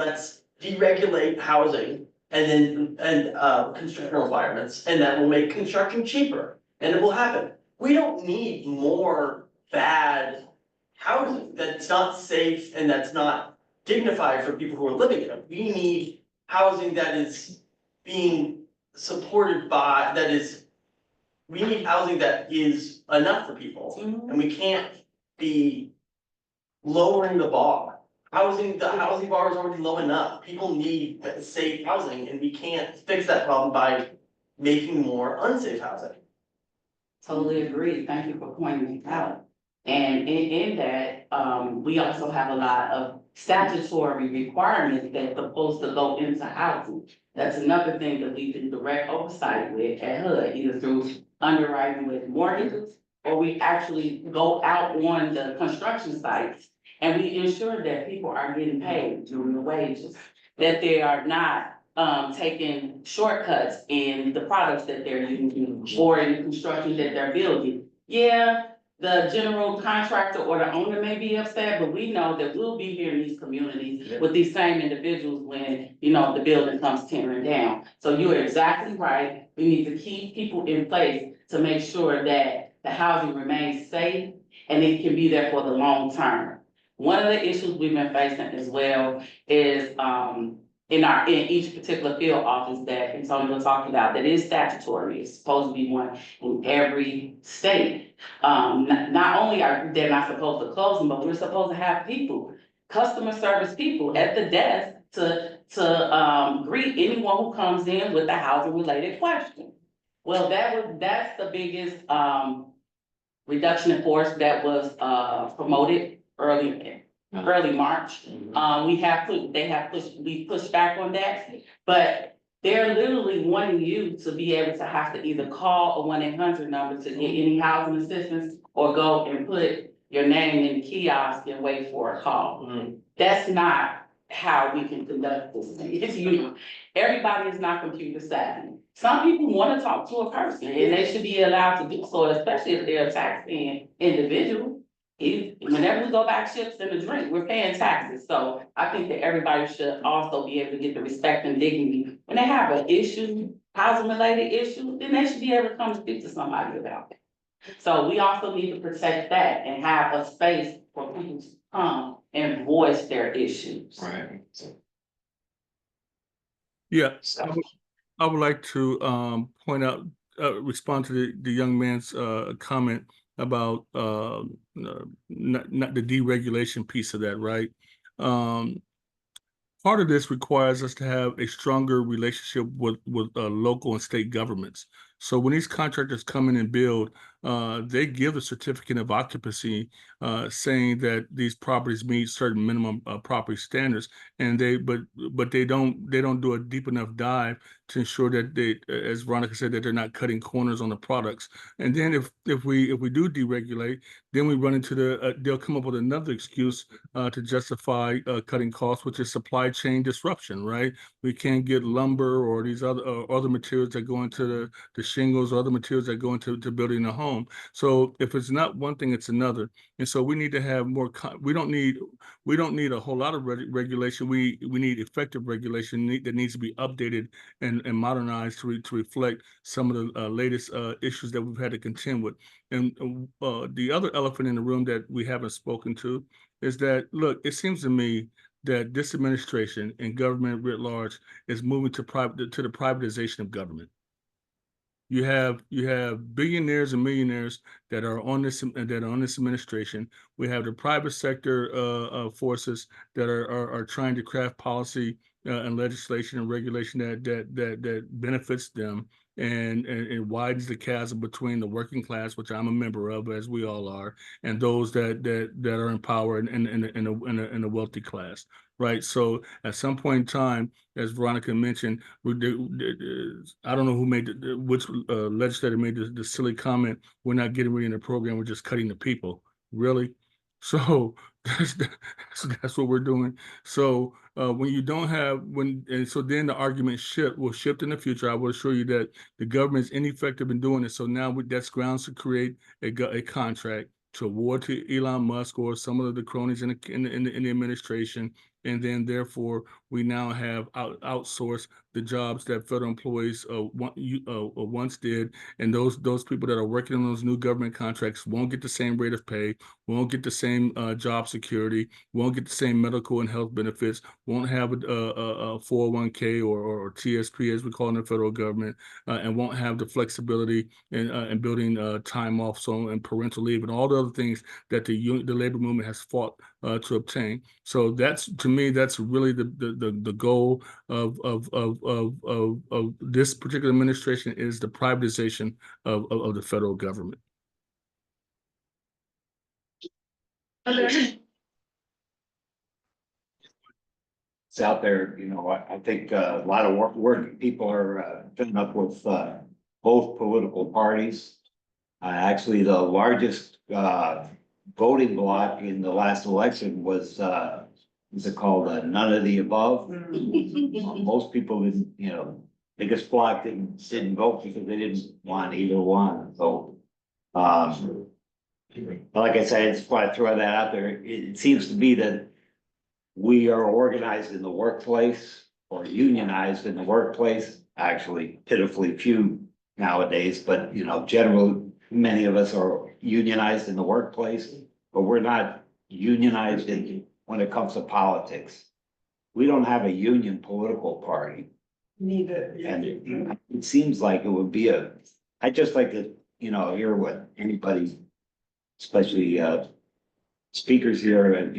housing and construction requirements, and that will make construction cheaper, and it will happen. We don't need more bad housing that's not safe and that's not dignified for people who are living in it. We need housing that is being supported by, we need housing that is enough for people, and we can't be lowering the bar. The housing bar is already low enough. People need safe housing, and we can't fix that problem by making more unsafe housing. Totally agree. Thank you for pointing it out. And in that, we also have a lot of statutory requirements that's supposed to go into housing. That's another thing that we do direct oversight with at HUD, either through underwriting with mortgages, or we actually go out on the construction sites and we ensure that people are getting paid during the wages, that they are not taking shortcuts in the products that they're using or in the construction that they're building. Yeah, the general contractor or the owner may be upset, but we know that we'll be here in these communities with these same individuals when, the building comes tearing down. So you're exactly right. We need to keep people in place to make sure that the housing remains safe and it can be there for the long term. One of the issues we've been facing as well is, in each particular field office that Antonio talked about, that is statutory, it's supposed to be one in every state. Not only are they not supposed to close them, but we're supposed to have people, customer service people at the desk to greet anyone who comes in with a housing related question. Well, that's the biggest, reduction in force that was, promoted early March. We pushed back on that, but they're literally wanting you to be able to have to either call a 1-800 number to get any housing assistance or go and put your name in the kiosk and wait for a call. That's not how we can conduct this thing. Everybody is not computer savvy. Some people want to talk to a person and they should be allowed to do so, especially if they're a tax-paying individual. Whenever we go back ships and a drink, we're paying taxes. So I think that everybody should also be able to get the respect and dignity. When they have an issue, housing related issue, then they should be able to come and speak to somebody about it. So we also need to protect that and have a space for people to come and voice their issues. Right. Yeah, I would like to point out, respond to the young man's comment about not the deregulation piece of that, right? Part of this requires us to have a stronger relationship with local and state governments. So when these contractors come in and build, they give a certificate of occupancy saying that these properties meet certain minimum property standards, and but they don't do a deep enough dive to ensure that they, as Veronica said, that they're not cutting corners on the products. And then if we do deregulate, then we run into they'll come up with another excuse to justify cutting costs, which is supply chain disruption, right? We can't get lumber or these other materials that go into the shingles or other materials that go into building a home. So if it's not one thing, it's another. And so we need to have more. We don't need a whole lot of regulation. We need effective regulation that needs to be updated and modernized to reflect some of the latest issues that we've had to contend with. And the other elephant in the room that we haven't spoken to is that, look, it seems to me that this administration and government writ large is moving to the privatization of government. You have billionaires and millionaires that are on this administration. We have the private sector forces that are trying to craft policy and legislation and regulation that benefits them and widens the chasm between the working class, which I'm a member of, as we all are, and those that are in power and a wealthy class. Right. So at some point in time, as Veronica mentioned, I don't know who made which legislator made the silly comment, we're not getting rid of the program, we're just cutting the people. Really? So that's what we're doing. So when you don't have so then the argument will shift in the future. I will assure you that the government is ineffective in doing it. So now that's grounds to create a contract to award to Elon Musk or some of the cronies in the administration. And then therefore we now have outsourced the jobs that federal employees once did. And those people that are working on those new government contracts won't get the same rate of pay, won't get the same job security, won't get the same medical and health benefits, won't have a 401k or TSP as we call it in the federal government, and won't have the flexibility in building time off, and parental leave and all the other things that the labor movement has fought to obtain. So to me, that's really the goal of this particular administration, is the privatization of the federal government. It's out there, I think a lot of working people are filling up with both political parties. Actually, the largest voting bloc in the last election was it called none of the above? Most people didn't, biggest bloc didn't vote because they didn't want either one. So, like I said, I just want to throw that out there. It seems to me that we are organized in the workplace or unionized in the workplace. Actually, pitifully few nowadays, but generally many of us are unionized in the workplace, but we're not unionized when it comes to politics. We don't have a union political party. Neither. And it seems like it would be I'd just like to, hear what anybody, especially speakers here, and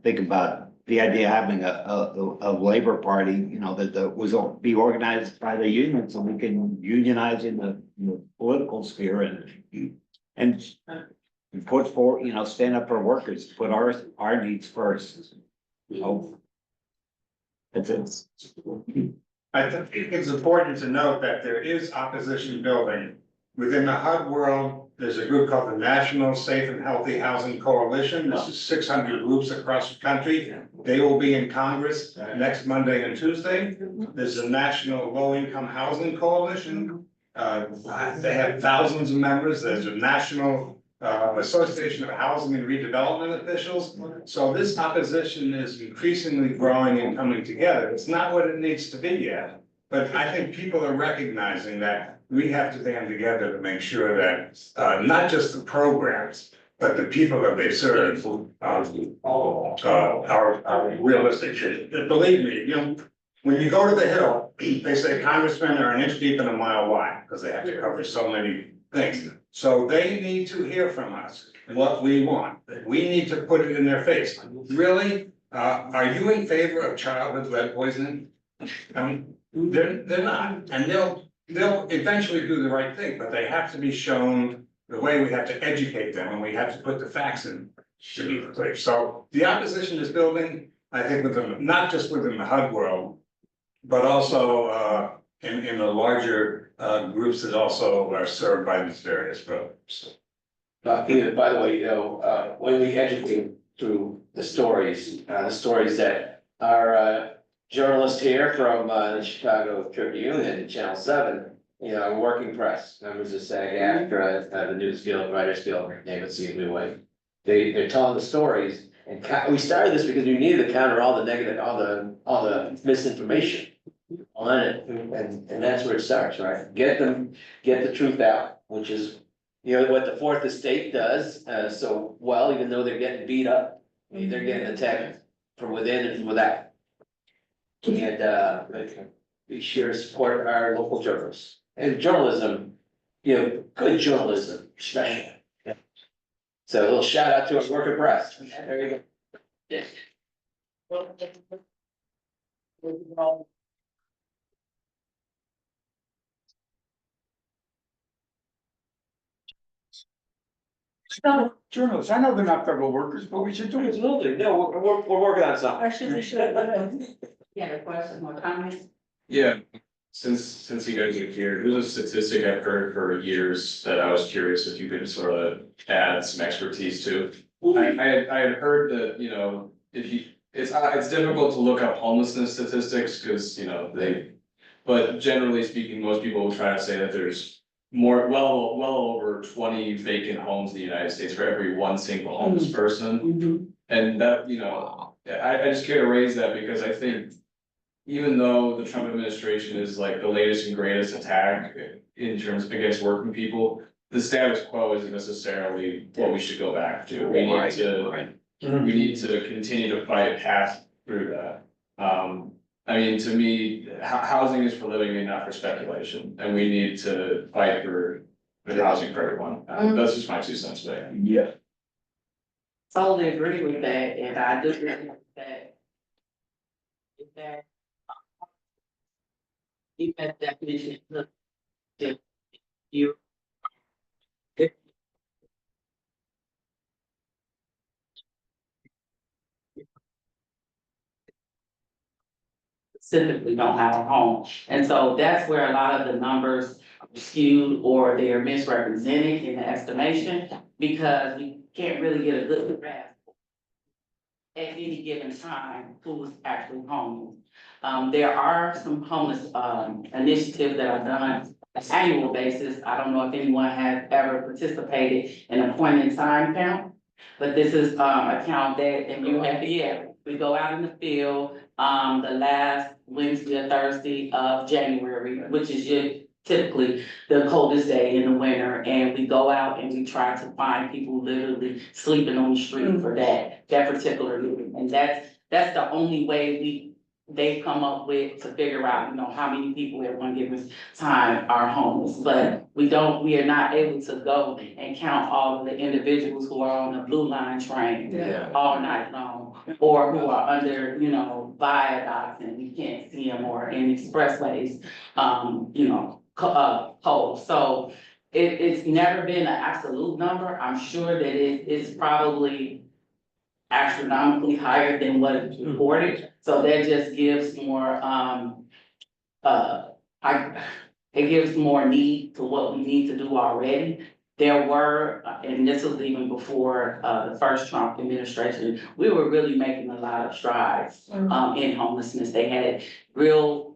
think about the idea of having a labor party, that was be organized by the union, so we can unionize in the political sphere and put forward, stand up for workers, put our needs first. That's it. I think it's important to note that there is opposition building. Within the HUD world, there's a group called the National Safe and Healthy Housing Coalition. This is 600 groups across the country. They will be in Congress next Monday and Tuesday. There's a National Low Income Housing Coalition. They have thousands of members. There's a National Association of Housing and Redevelopment Officials. So this opposition is increasingly growing and coming together. It's not what it needs to be yet, but I think people are recognizing that we have to band together to make sure that not just the programs, but the people that they serve are realistic. Believe me, when you go to the Hill, they say congressmen are an inch deep and a mile wide because they have to cover so many things. So they need to hear from us what we want. We need to put it in their face. Really? Are you in favor of childhood lead poisoning? I mean, they're not, and they'll eventually do the right thing, but they have to be shown the way. We have to educate them, and we have to put the facts in to be clear. So the opposition is building, I think, within, not just within the HUD world, but also in the larger groups that also are served by these various programs. Edith, by the way, when we educate through the stories that our journalist here from the Chicago Tribune and Channel 7, working press, members of SAG-AFTRA, the News Guild, Writers Guild, name it, see it new way. They're telling the stories, and we started this because we needed to counter all the negative, all the misinformation on it, and that's where it starts, right? Get the truth out, which is, what the Fourth Estate does, so well, even though they're getting beat up, they're getting attacked from within and from without. And be sure to support our local journalists and journalism, good journalism, especially. Yeah. So a little shout out to our worker press. There you go. Yeah. Journalists, I know they're not federal workers, but we should do it. Absolutely, no, we're working on something. Actually, we should, yeah, a question or comments? Yeah, since you guys are here, there's a statistic I've heard for years that I was curious if you could sort of add some expertise to. I had heard that, it's difficult to look up homelessness statistics, because, but generally speaking, most people will try to say that there's well over 20 vacant homes in the United States for every one single homeless person. And that, I just care to raise that because I think even though the Trump administration is like the latest and greatest attack in terms of against working people, the status quo isn't necessarily what we should go back to. We need to continue to fight a path through that. To me, housing is for living and not for speculation, and we need to fight for housing for everyone. That's just my 2 cents today. Yeah. Totally agree with that, and I do agree with that. Even definition, look, you. Specifically don't have a home, and so that's where a lot of the numbers are skewed or they're misrepresented in the estimation, because we can't really get a good grasp at any given time who's actually homeless. There are some homeless initiatives that are done on an annual basis. I don't know if anyone has ever participated in a point in time count, but this is a count that, and you have, we go out in the field the last Wednesday or Thursday of January, which is typically the coldest day in the winter, and we go out and we try to find people literally sleeping on the street for that particular year. And that's the only way they've come up with to figure out, how many people at one given time are homeless. But we are not able to go and count all of the individuals who are on the Blue Line train all night long, or who are under, viaducts and we can't see them, or in expressways, cold. So it's never been an absolute number. I'm sure that it is probably astronomically higher than what is reported. So that just gives more, it gives more need to what we need to do already. There were, and this was even before the first Trump administration, we were really making a lot of strides in homelessness. They had real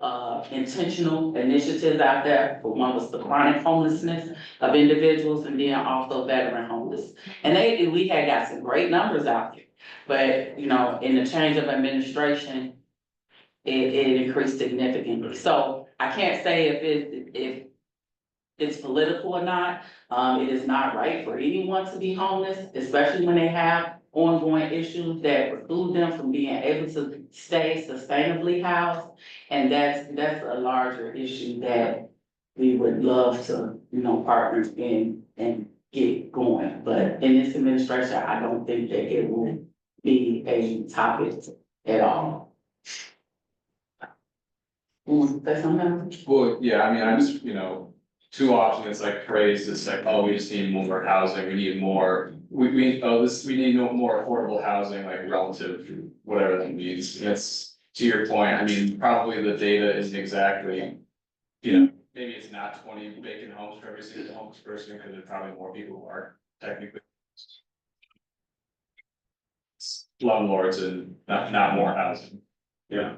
intentional initiatives out there. One was the chronic homelessness of individuals, and then also veteran homeless. And we had got some great numbers out there. But, in the change of administration, it increased significantly. So I can't say if it's political or not. It is not right for anyone to be homeless, especially when they have ongoing issues that preclude them from being able to stay sustainably housed. And that's a larger issue that we would love to, partner in and get going. But in this administration, I don't think that it will be a topic at all. Say something? Well, yeah, I mean, I just, too often it's like phrased, it's like, oh, we just need more housing, we need more. We need more affordable housing, like relative, to whatever that means, and it's, to your point, I mean, probably the data isn't exactly. Maybe it's not 20 vacant homes for every single homeless person, because there's probably more people who are technically. Slumlords and not more housing, yeah.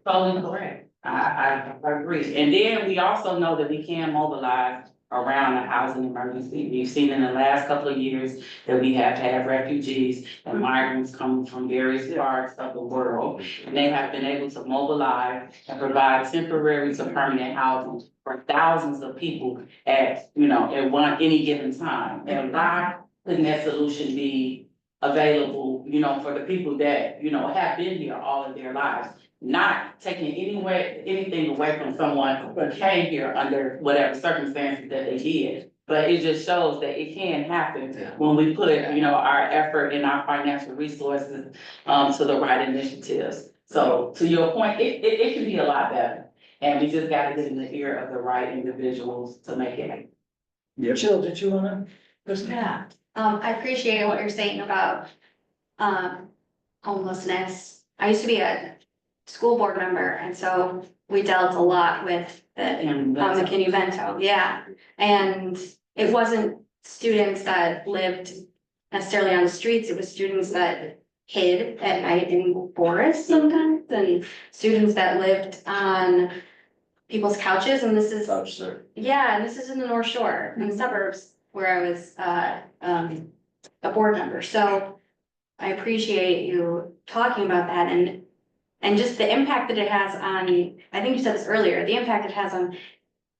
Totally correct. I agree. And then we also know that we can mobilize around a housing emergency. We've seen in the last couple of years that we have had refugees and migrants coming from various parts of the world. And they have been able to mobilize and provide temporary to permanent housing for thousands of people at any given time. And why couldn't that solution be available, for the people that, have been here all of their lives? Not taking anything away from someone who came here under whatever circumstances that they did. But it just shows that it can happen when we put, our effort and our financial resources to the right initiatives. So to your point, it can be a lot better. And we just gotta get in the ear of the right individuals to make it happen. Jill, did you wanna? Yeah, I appreciate what you're saying about, homelessness. I used to be a school board member, and so we dealt a lot with the McKinney-Vento, yeah. And it wasn't students that lived necessarily on the streets, it was students that hid at night in forests sometimes, and students that lived on people's couches, and this is. Yeah, and this is in the North Shore, in the suburbs, where I was, a board member, so I appreciate you talking about that, and just the impact that it has on, I think you said this earlier, the impact it has on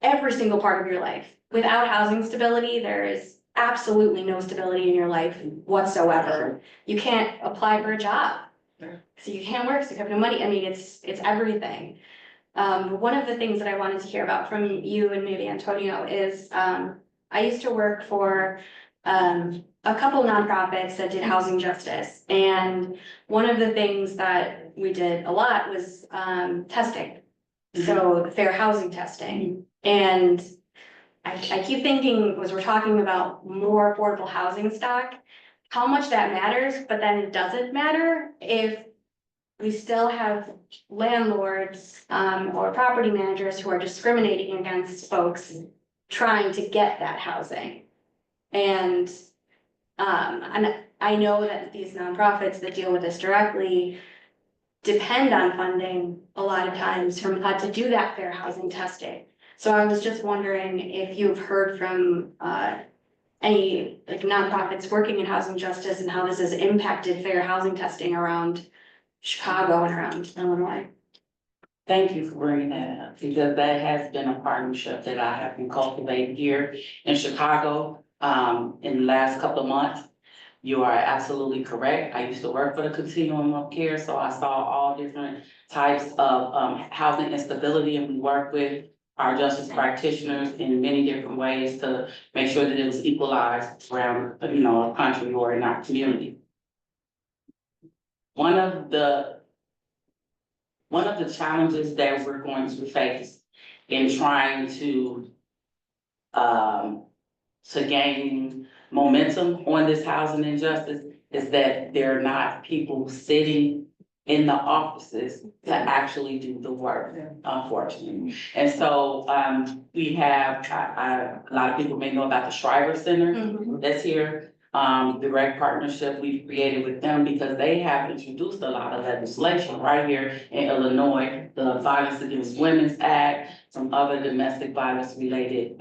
every single part of your life. Without housing stability, there is absolutely no stability in your life whatsoever. You can't apply for a job, so you can't work, so you have no money. I mean, it's everything. One of the things that I wanted to hear about from you and maybe Antonio is, I used to work for a couple nonprofits that did housing justice. And one of the things that we did a lot was testing. So fair housing testing. And I keep thinking, as we're talking about more affordable housing stock, how much that matters, but then it doesn't matter if we still have landlords or property managers who are discriminating against folks trying to get that housing. And I know that these nonprofits that deal with this directly depend on funding a lot of times from HUD to do that fair housing testing. So I was just wondering if you've heard from any nonprofits working in housing justice and how this has impacted fair housing testing around Chicago and around Illinois. Thank you for bringing that up, because that has been a partnership that I have been cultivating here in Chicago in the last couple of months. You are absolutely correct. I used to work for the continuum of care, so I saw all different types of housing instability, and we work with our justice practitioners in many different ways to make sure that it was equalized around, a country or in our community. One of the challenges that we're going to face in trying to gain momentum on this housing injustice is that there are not people sitting in the offices to actually do the work, unfortunately. And so we have, a lot of people may know about the Shriver Center that's here. Direct partnership we've created with them because they have introduced a lot of legislation right here in Illinois, the Violence Against Women's Act, some other domestic violence related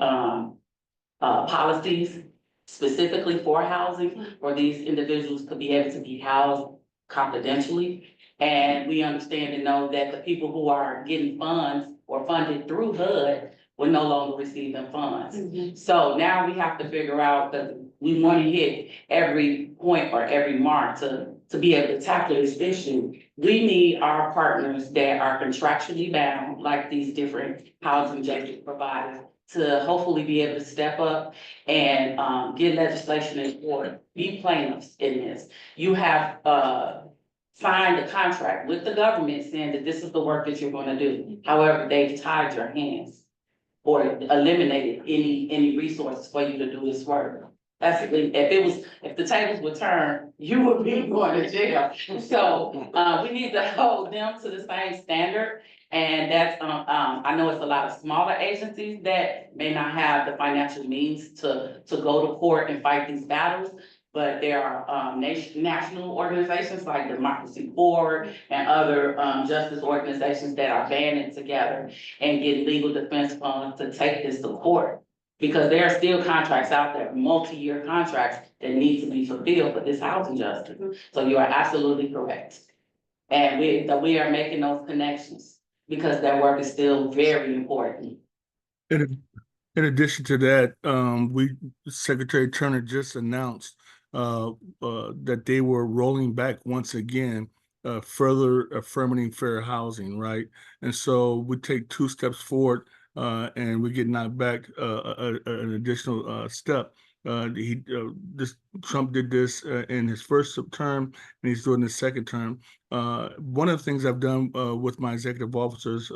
policies specifically for housing, for these individuals to be able to be housed confidentially. And we understand and know that the people who are getting funds or funded through HUD will no longer receive them funds. So now we have to figure out that we want to hit every point or every mark to be able to tackle this issue. We need our partners that are contractually bound, like these different housing justice providers, to hopefully be able to step up and get legislation in order, be plaintiffs in this. You have signed a contract with the government saying that this is the work that you're gonna do. However, they've tied your hands or eliminated any resources for you to do this work. That's, if the tables were turned, you would be going to jail. So, we need to hold them to the same standard. And that's, I know it's a lot of smaller agencies that may not have the financial means to go to court and fight these battles. But there are, national organizations like Democracy Forward and other, justice organizations that are banding together and get legal defense funds to take this to court. Because there are still contracts out there, multi-year contracts that need to be fulfilled for this housing justice. So you are absolutely correct. And we are making those connections because that work is still very important. In addition to that, Secretary Turner just announced that they were rolling back once again, further affirming fair housing, right? And so we take 2 steps forward, and we get knocked back an additional step. Trump did this in his first term, and he's doing his second term. One of the things I've done with my executive officers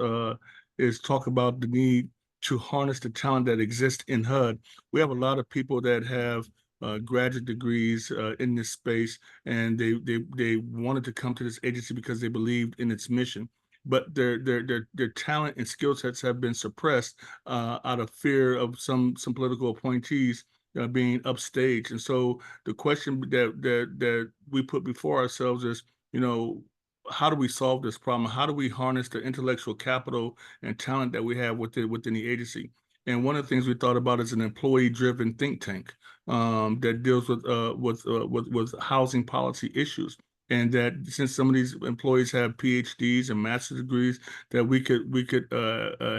is talk about the need to harness the talent that exists in HUD. We have a lot of people that have graduate degrees in this space, and they wanted to come to this agency because they believed in its mission. But their talent and skill sets have been suppressed out of fear of some political appointees being upstaged. And so the question that we put before ourselves is, how do we solve this problem? How do we harness the intellectual capital and talent that we have within the agency? And one of the things we thought about is an employee-driven think tank that deals with housing policy issues. And that since some of these employees have PhDs and master's degrees, that we could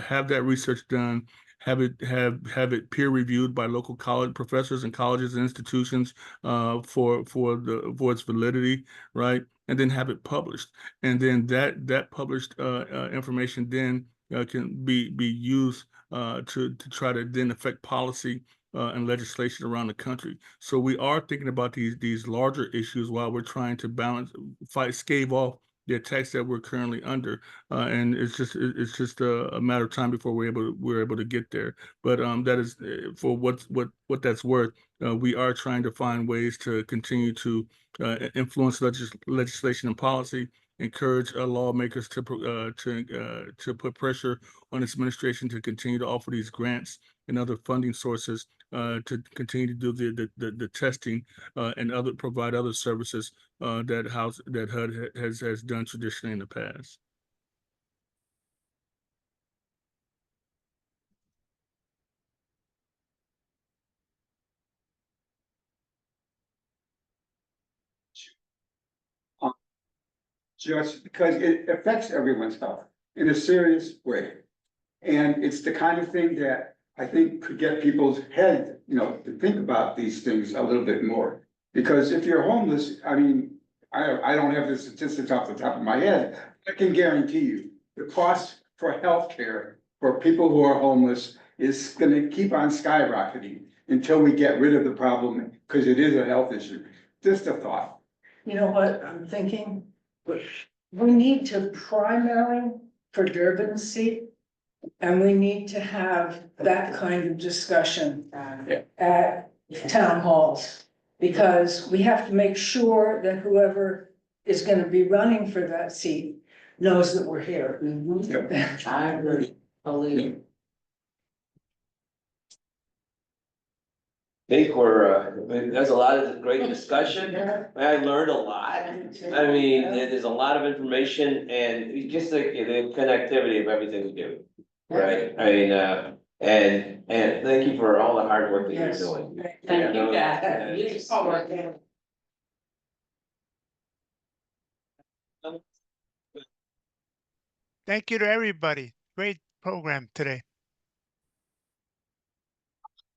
have that research done, have it peer reviewed by local college professors and colleges and institutions for its validity, right? And then have it published. And then that published information then can be used to try to then affect policy and legislation around the country. So we are thinking about these larger issues while we're trying to stave off the attacks that we're currently under, and it's just a matter of time before we're able to get there. But that is for what that's worth. We are trying to find ways to continue to influence legislation and policy, encourage lawmakers to put pressure on this administration to continue to offer these grants and other funding sources to continue to do the testing and provide other services that HUD has done traditionally in the past. Just because it affects everyone's health in a serious way. And it's the kind of thing that I think could get people's head, to think about these things a little bit more. Because if you're homeless, I mean, I don't have the statistics off the top of my head. I can guarantee you the cost for healthcare for people who are homeless is gonna keep on skyrocketing until we get rid of the problem, because it is a health issue. Just a thought. You know what I'm thinking? We need to primary for Durbin's seat. And we need to have that kind of discussion at town halls. Because we have to make sure that whoever is gonna be running for that seat knows that we're here. I agree, believe. I think there's a lot of great discussion. I learned a lot. I mean, there's a lot of information and just the connectivity of everything we do. Right, I mean, and thank you for all the hard work that you're doing. Thank you, guys. Thank you to everybody. Great program today.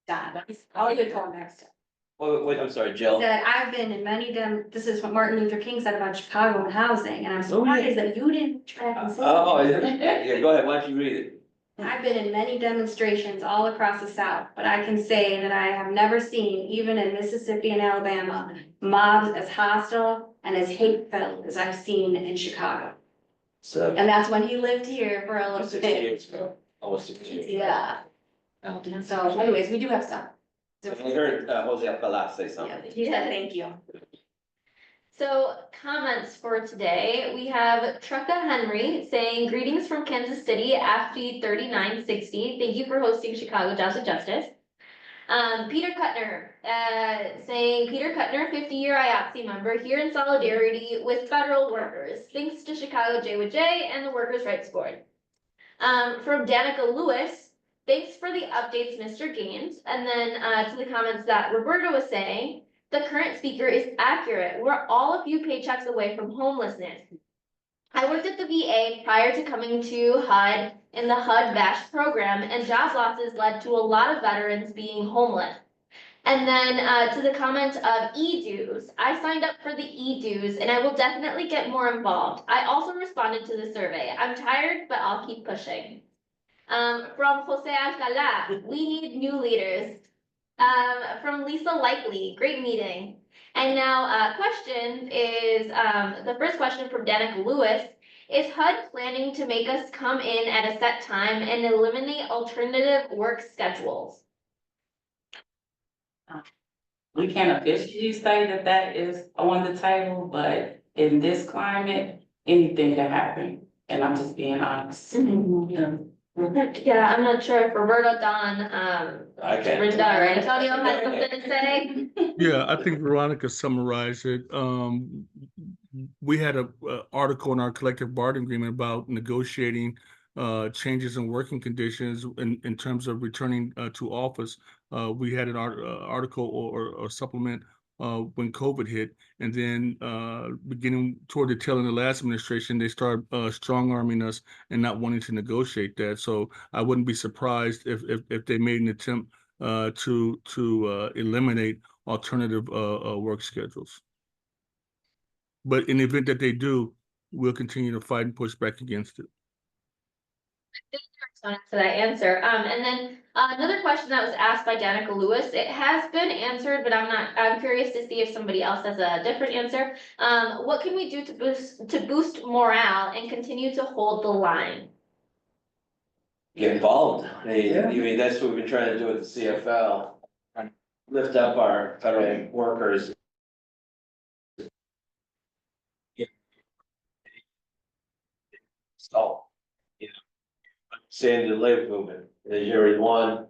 Don, I'll get call next. Wait, I'm sorry, Jill. That I've been in many this is what Martin Luther King said about Chicago and housing, and I'm surprised that you didn't track and say. Yeah, go ahead, why don't you read it? I've been in many demonstrations all across the South, but I can say that I have never seen, even in Mississippi and Alabama, mobs as hostile and as hate-filled as I've seen in Chicago. So, And that's when he lived here for a little 6 bit. years ago, almost 6 years. Yeah. So anyways, we do have some. I heard Jose Alcala say something. Yeah, thank you. So comments for today, we have Trucka Henry saying greetings from Kansas City, AFG 3960. Thank you for hosting Chicago Jobs of Justice. Peter Kuttner, saying Peter Kuttner, 50-year IATSE member here in solidarity with federal workers. Thanks to Chicago J with J and the Workers' Rights Board. From Danica Lewis, thanks for the updates, Mr. Gaines. And then to the comments that Roberta was saying, the current speaker is accurate. We're all a few paychecks away from homelessness. I worked at the VA prior to coming to HUD in the HUD VASH program, and job losses led to a lot of veterans being homeless. And then to the comment of e-dues, I signed up for the e-dues and I will definitely get more involved. I also responded to the survey. I'm tired, but I'll keep pushing. From Jose Alcala, we need new leaders. From Lisa Likely, great meeting. And now question is, the first question from Danica Lewis, is HUD planning to make us come in at a set time and eliminate alternative work schedules? We can't officially say that that is on the table, but in this climate, anything can happen, and I'm just being honest. Yeah, I'm not sure if Roberto, Don, I can't. Brenda, or Antonio has something to say. Yeah, I think Veronica summarized it. We had a article in our collective bargaining agreement about negotiating changes in working conditions in terms of returning to office. We had an article or supplement when COVID hit, and then beginning toward the tail end of the last administration, they started strong arming us and not wanting to negotiate that. So I wouldn't be surprised if they made an attempt to eliminate alternative work schedules. But in the event that they do, we'll continue to fight and push back against it. To that answer. And then another question that was asked by Danica Lewis, it has been answered, but I'm curious to see if somebody else has a different answer. What can we do to boost morale and continue to hold the line? Get involved. I mean, that's what we've been trying to do with the CFL. Lift up our federal workers. So, saying the labor movement, the jury one,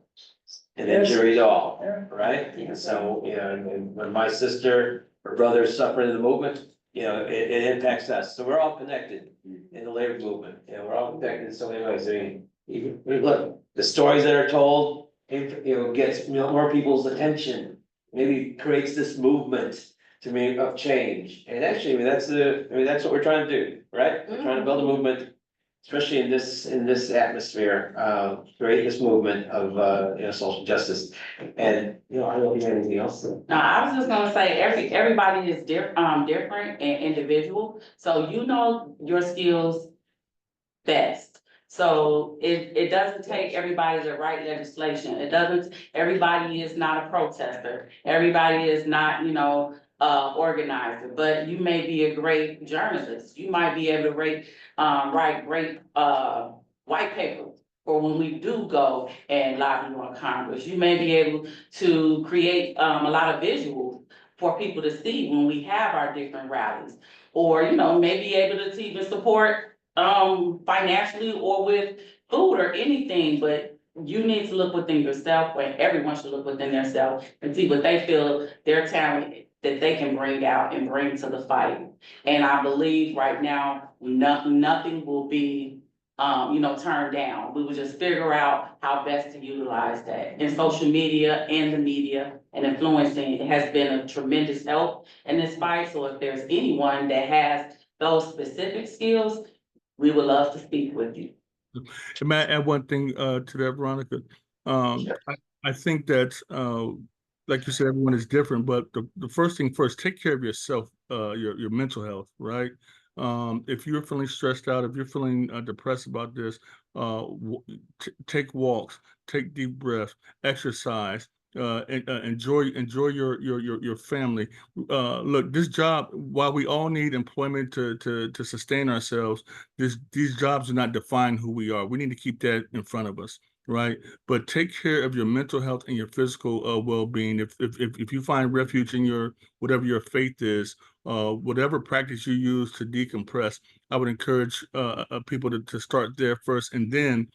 and then jury's all, right? And so, and when my sister or brother is suffering in the movement, it impacts us. So we're all connected in the labor movement. We're all connected in so many ways. I mean, look, the stories that are told, gets more people's attention. Maybe creates this movement to me of change. And actually, that's what we're trying to do, right? We're trying to build a movement, especially in this atmosphere, create this movement of social justice. And I don't think anything else. No, I was just gonna say, everybody is different and individual, so your skills best. So it doesn't take everybody to write legislation. Everybody is not a protester. Everybody is not, organizer, but you may be a great journalist. You might be able to write great white paper for when we do go and lobby on Congress. You may be able to create a lot of visuals for people to see when we have our different rallies. Or, may be able to even support financially or with food or anything, but you need to look within yourself, and everyone should look within themselves and see what they feel their talent that they can bring out and bring to the fight. And I believe right now, nothing will be, turned down. We will just figure out how best to utilize that. And social media and the media and influencing, it has been a tremendous help in this fight. So if there's anyone that has those specific skills, we would love to speak with you. May I add one thing to that, Veronica? Sure. I think that, like you said, everyone is different, but the first thing first, take care of yourself, your mental health, right? If you're feeling stressed out, if you're feeling depressed about this, take walks, take deep breaths, exercise, enjoy your family. Look, this job, while we all need employment to sustain ourselves, these jobs do not define who we are. We need to keep that in front of us, right? But take care of your mental health and your physical well-being. If you find refuge in your whatever your faith is, whatever practice you use to decompress, I would encourage people to start there first, and then,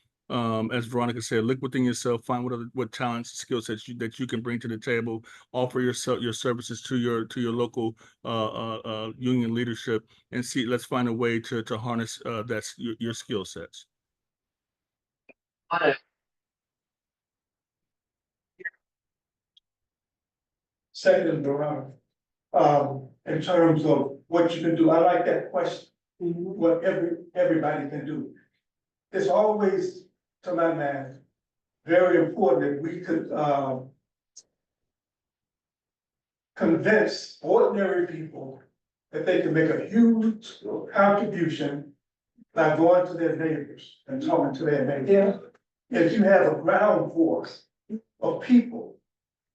as Veronica said, look within yourself, find what talents, skill sets that you can bring to the table, offer your services to your local union leadership, and see. Let's find a way to harness that's your skill sets. Second, Veronica, in terms of what you can do, I like that question, what everybody can do. It's always, to my mind, very important that we could, convince ordinary people that they can make a huge contribution by going to their neighbors and talking to their neighbors. If you have a ground force of people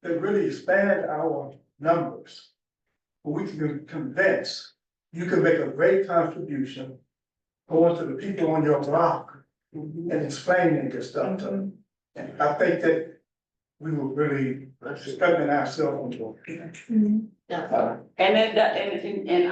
that really expand our numbers, we can convince you can make a great contribution going to the people on your block and explaining this stuff to them. And I think that we will really strengthen ourselves. And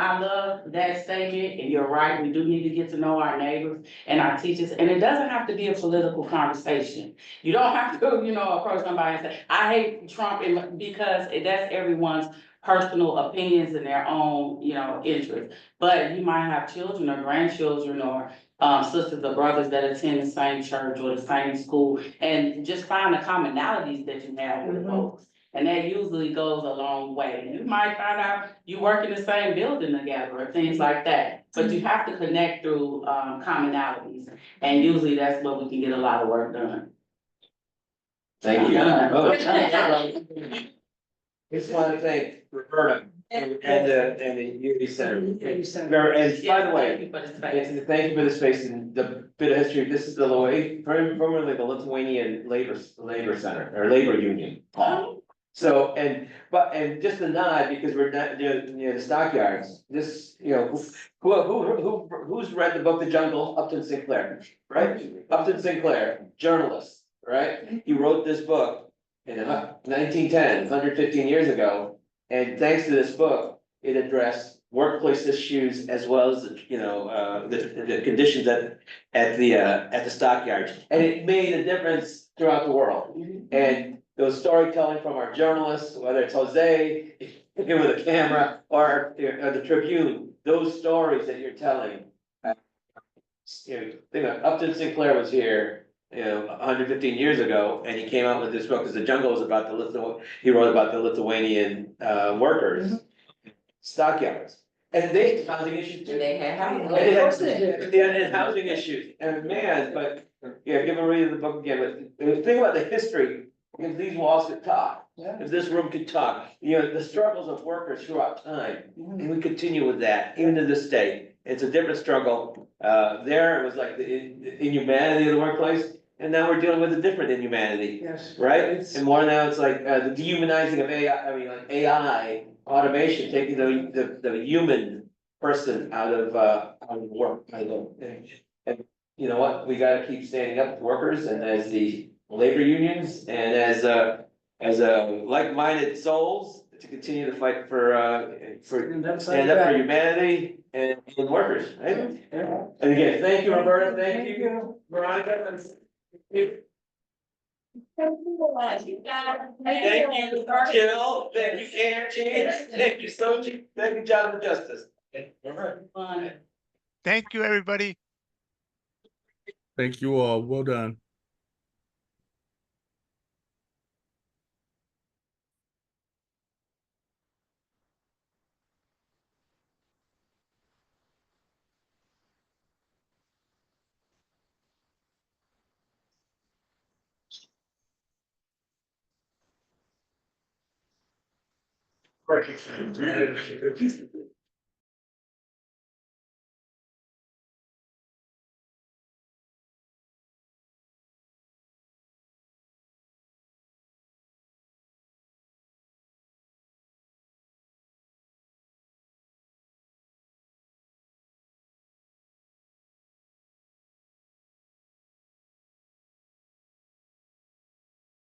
I love that statement, and you're right, we do need to get to know our neighbors and our teachers, and it doesn't have to be a political conversation. You don't have to, approach somebody and say, I hate Trump, because that's everyone's personal opinions and their own, interests. But you might have children or grandchildren or sisters or brothers that attend the same church or the same school, and just find the commonalities that you have with folks. And that usually goes a long way. You might find out you work in the same building together or things like that. But you have to connect through commonalities. And usually that's where we can get a lot of work done. Thank you. Just want to thank Roberta and the Unity Center. And by the way, thank you for the space and the bit of history. This is the formerly the Lithuanian Labor Center or Labor Union. So, and just a nod, because we're not near the stockyards, this, who's read the book, The Jungle? Upton Sinclair, right? Upton Sinclair, journalist, right? He wrote this book in 1910, 115 years ago. And thanks to this book, it addressed workplace issues as well as, the conditions at the stockyards. And it made a difference throughout the world. And those storytelling from our journalists, whether it's Jose here with a camera or the Tribune, those stories that you're telling. Upton Sinclair was here, 115 years ago, and he came out with this book because The Jungle was about he wrote about the Lithuanian workers, stockyards. And they housing issues too. They had housing. And housing issues, and man, but give a read of the book again, but think about the history. If these walls could talk, if this room could talk, the struggles of workers throughout time, and we continue with that, even to this day. It's a different struggle. There it was like the inhumanity of the workplace, and now we're dealing with a different inhumanity, right? And more now it's like the dehumanizing of AI, like AI, automation, taking the human person out of work. And you know what? We gotta keep standing up for workers, and as the labor unions and as like-minded souls to continue to fight for stand up for humanity and workers, right? And again, thank you, Roberta, thank you, Veronica. Thank you, Jill, thank you, Karen, thank you, Sochi, thank you, Jonathan Justice. Thank you, everybody. Thank you all. Well done. Perfect.